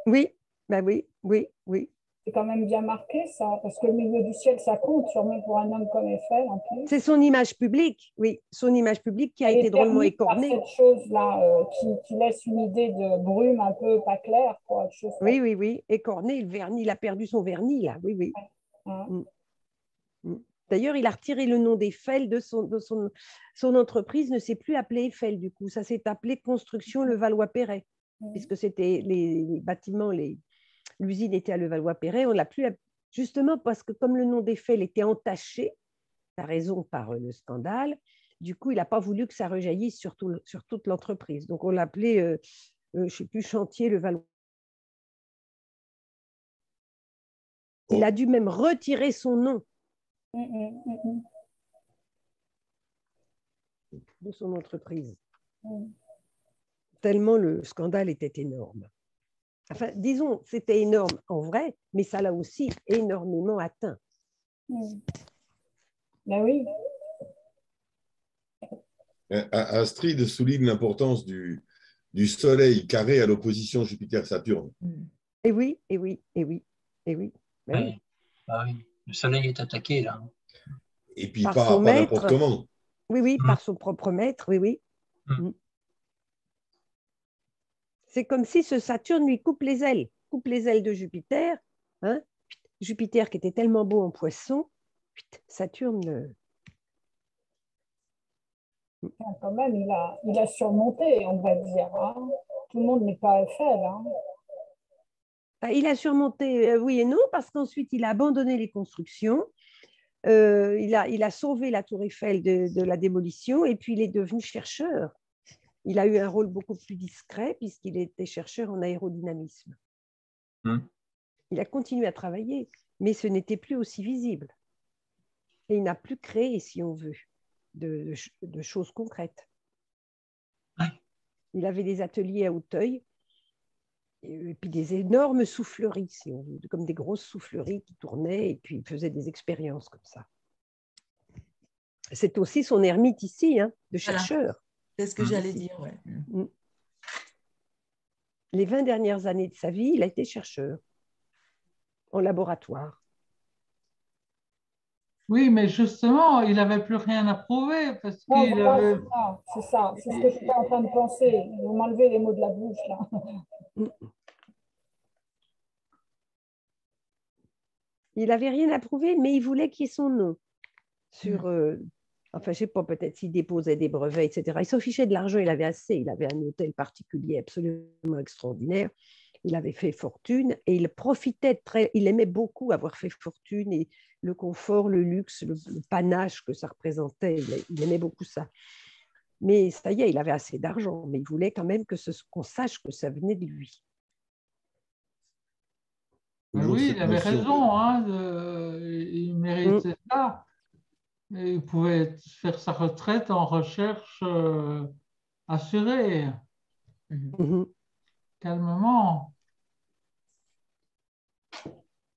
Oui, ben oui. C'est quand même bien marqué, ça, parce que le milieu du ciel, ça compte, sûrement pour un homme comme Eiffel, en plus. C'est son image publique, oui, son image publique qui a été drôlement écornée. Cette chose-là qui laisse une idée de brume un peu pas claire, quoi. Oui, oui, oui, écorné, le vernis, il a perdu son vernis, là, oui, oui. D'ailleurs, il a retiré le nom d'Eiffel de son entreprise, ne s'est plus appelée Eiffel, du coup. Ça s'est appelé Construction Levallois-Perret, puisque c'était les bâtiments, l'usine était à Levallois-Perret. On l'a plus, justement parce que comme le nom d'Eiffel était entaché, tu as raison, par le scandale, du coup, il n'a pas voulu que ça rejaillisse sur toute l'entreprise. Donc, on l'appelait, je ne sais plus, Chantier Levallois. Il a dû même retirer son nom de son entreprise. Tellement le scandale était énorme. Enfin, disons, c'était énorme en vrai, mais ça l'a aussi énormément atteint. Ben oui. Astrid souligne l'importance du Soleil carré à l'opposition Jupiter-Saturne. Et oui, et oui, et oui, et oui. Ben oui. Ah oui. Le Soleil est attaqué, là. Et puis pas n'importe comment. Oui, oui, par son propre maître, oui, oui. C'est comme si ce Saturne lui coupe les ailes de Jupiter. Hein. Jupiter qui était tellement beau en Poisson, Saturne... Quand même, il a surmonté, on va dire. Hein. Tout le monde n'est pas Eiffel. Hein. Il a surmonté, oui et non, parce qu'ensuite, il a abandonné les constructions. Il a sauvé la tour Eiffel de la démolition et puis il est devenu chercheur. Il a eu un rôle beaucoup plus discret puisqu'il était chercheur en aérodynamisme. Il a continué à travailler, mais ce n'était plus aussi visible. Et il n'a plus créé, si on veut, de choses concrètes. Il avait des ateliers à Auteuil et puis des énormes souffleries, si on veut, comme des grosses souffleries qui tournaient et puis il faisait des expériences comme ça. C'est aussi son ermite ici, hein, de chercheur. Voilà. C'est ce que j'allais dire, ouais. Les 20 dernières années de sa vie, il a été chercheur en laboratoire. Oui, mais justement, il n'avait plus rien à prouver parce qu'il avait... C'est ça, c'est ce que j'étais en train de penser. Vous m'enlevez les mots de la bouche, là. Il n'avait rien à prouver, mais il voulait qu'il y ait son nom sur... enfin, je ne sais pas, peut-être s'il déposait des brevets, etc. Il s'en fichait de l'argent, il avait assez. Il avait un hôtel particulier absolument extraordinaire. Il avait fait fortune et il profitait il aimait beaucoup avoir fait fortune et le confort, le luxe, le panache que ça représentait. Il aimait beaucoup ça. Mais ça y est, il avait assez d'argent, mais il voulait quand même qu'on sache que ça venait de lui. Oui, il avait raison, hein, il méritait ça. Et il pouvait faire sa retraite en recherche assurée, calmement.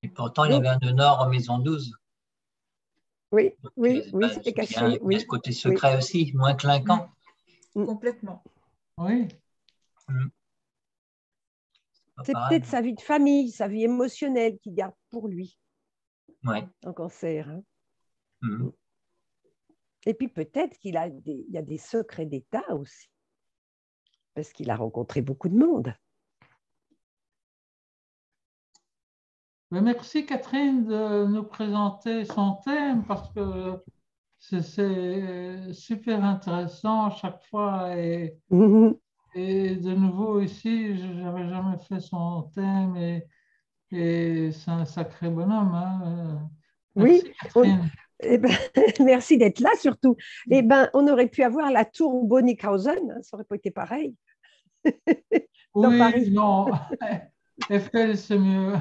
Et pourtant, il y avait un honneur en maison 12. Oui, oui, c'était caché. Il y a ce côté secret aussi, moins clinquant. Complètement. Oui. C'est peut-être sa vie de famille, sa vie émotionnelle qu'il garde pour lui en cancer. Hein. Et puis peut-être qu'il y a des secrets d'État aussi, parce qu'il a rencontré beaucoup de monde. Merci Catherine de nous présenter son thème parce que c'est super intéressant à chaque fois et de nouveau ici, je n'avais jamais fait son thème et c'est un sacré bonhomme. Hein. Merci, Catherine. Merci d'être là surtout. On aurait pu avoir la tour Bonnickhausen, hein, ça n'aurait pas été pareil. Oui, Paris. Non. Eiffel, c'est mieux.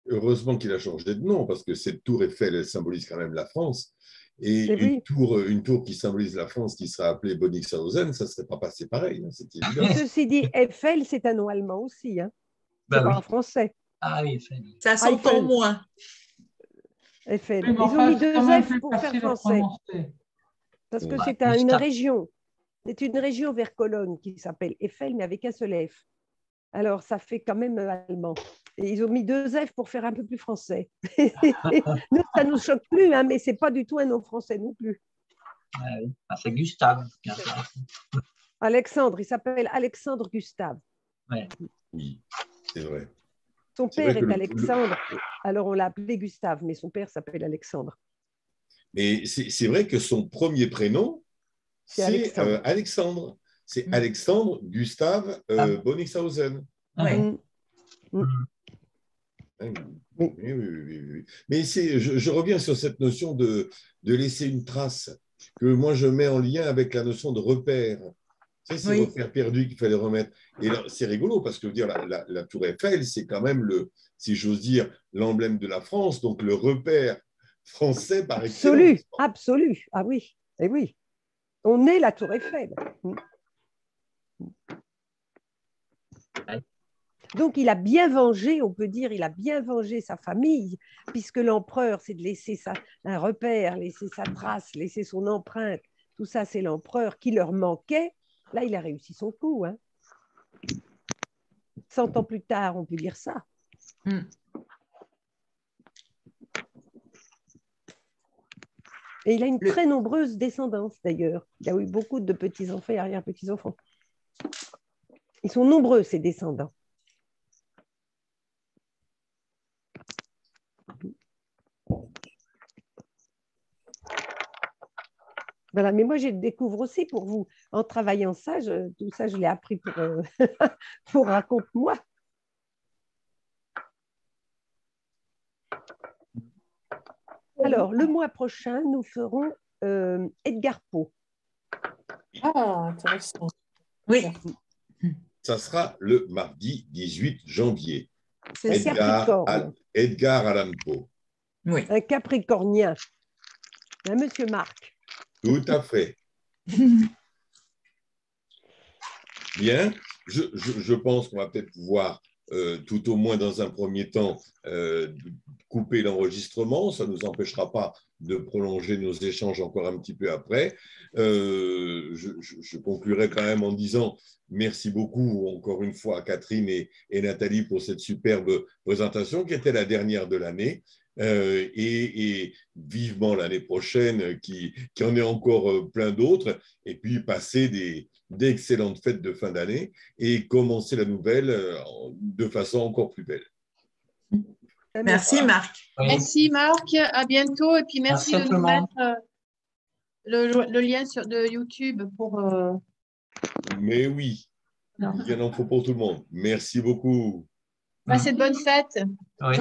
Heureusement qu'il a changé de nom, parce que cette tour Eiffel, elle symbolise quand même la France. Et une tour qui symbolise la France, qui serait appelée Bonnickhausen, ça ne serait pas passé pareil, hein, c'est évident. Ceci dit, Eiffel, c'est un nom allemand aussi. Hein. C'est pas un français. Ah oui, Eiffel. Ça s'entend moins. Eiffel. Oui, ils ont mis 2 F pour faire français. Parce que c'est une région. C'est une région vers Cologne qui s'appelle Eiffel, mais avec un seul F. Alors, ça fait quand même allemand. Et ils ont mis 2 F pour faire un peu plus français. Nous, ça ne nous choque plus, hein, mais ce n'est pas du tout un nom français non plus. Oui. Ah, c'est Gustave. Alexandre, il s'appelle Alexandre Gustave. Ouais. Oui, c'est vrai. Son C'est père vrai que est Alexandre, alors on l'a appelé Gustave, mais son père s'appelle Alexandre. Mais c'est vrai que son premier prénom, c'est Alexandre. Alexandre. C'est Alexandre Gustave Bonixhausen. Ouais. Oui. Oui, oui, oui, oui. Mais je reviens sur cette notion de laisser une trace que moi je mets en lien avec la notion de repère. Tu sais, ces Oui. repères perdus qu'il fallait remettre. Et c'est rigolo parce que dire, la Tour Eiffel, c'est quand même, si j'ose dire, l'emblème de la France, donc le repère français par excellence. Absolu. Ah oui, et oui. On est la Tour Eiffel. Donc, il a bien vengé, on peut dire, il a bien vengé sa famille, puisque l'empereur, c'est de laisser un repère, laisser sa trace, laisser son empreinte. Tout ça, c'est l'empereur qui leur manquait. Là, il a réussi son coup. Hein. 100 ans plus tard, on peut dire ça. Et il a une très nombreuse descendance, d'ailleurs. Il a eu beaucoup de petits-enfants et arrière-petits-enfants. Ils sont nombreux, ces descendants. Voilà, mais moi, je le découvre aussi pour vous. En travaillant ça, tout ça, je l'ai appris pour raconte-moi. Alors, le mois prochain, nous ferons Edgar Poe. Ah, intéressant. Oui. Ça sera le mardi 18 janvier. C'est Capricorne. Edgar Allan Poe. Oui. Un Capricornien. Un monsieur Marc. Tout à fait. Bien, je pense qu'on va peut-être pouvoir, tout au moins dans un premier temps, couper l'enregistrement. Ça ne nous empêchera pas de prolonger nos échanges encore un petit peu après. Je conclurai quand même en disant merci beaucoup encore une fois à Catherine et Nathalie pour cette superbe présentation qui était la dernière de l'année. Et vivement l'année prochaine qui en ait encore plein d'autres, et puis passer d'excellentes fêtes de fin d'année et commencer la nouvelle de façon encore plus belle. Merci Marc. Oui. Merci Marc, à bientôt et puis merci de nous mettre le lien de YouTube pour… Mais oui, il y en faut pour tout le monde. Merci beaucoup. Passez de bonnes fêtes. Oui.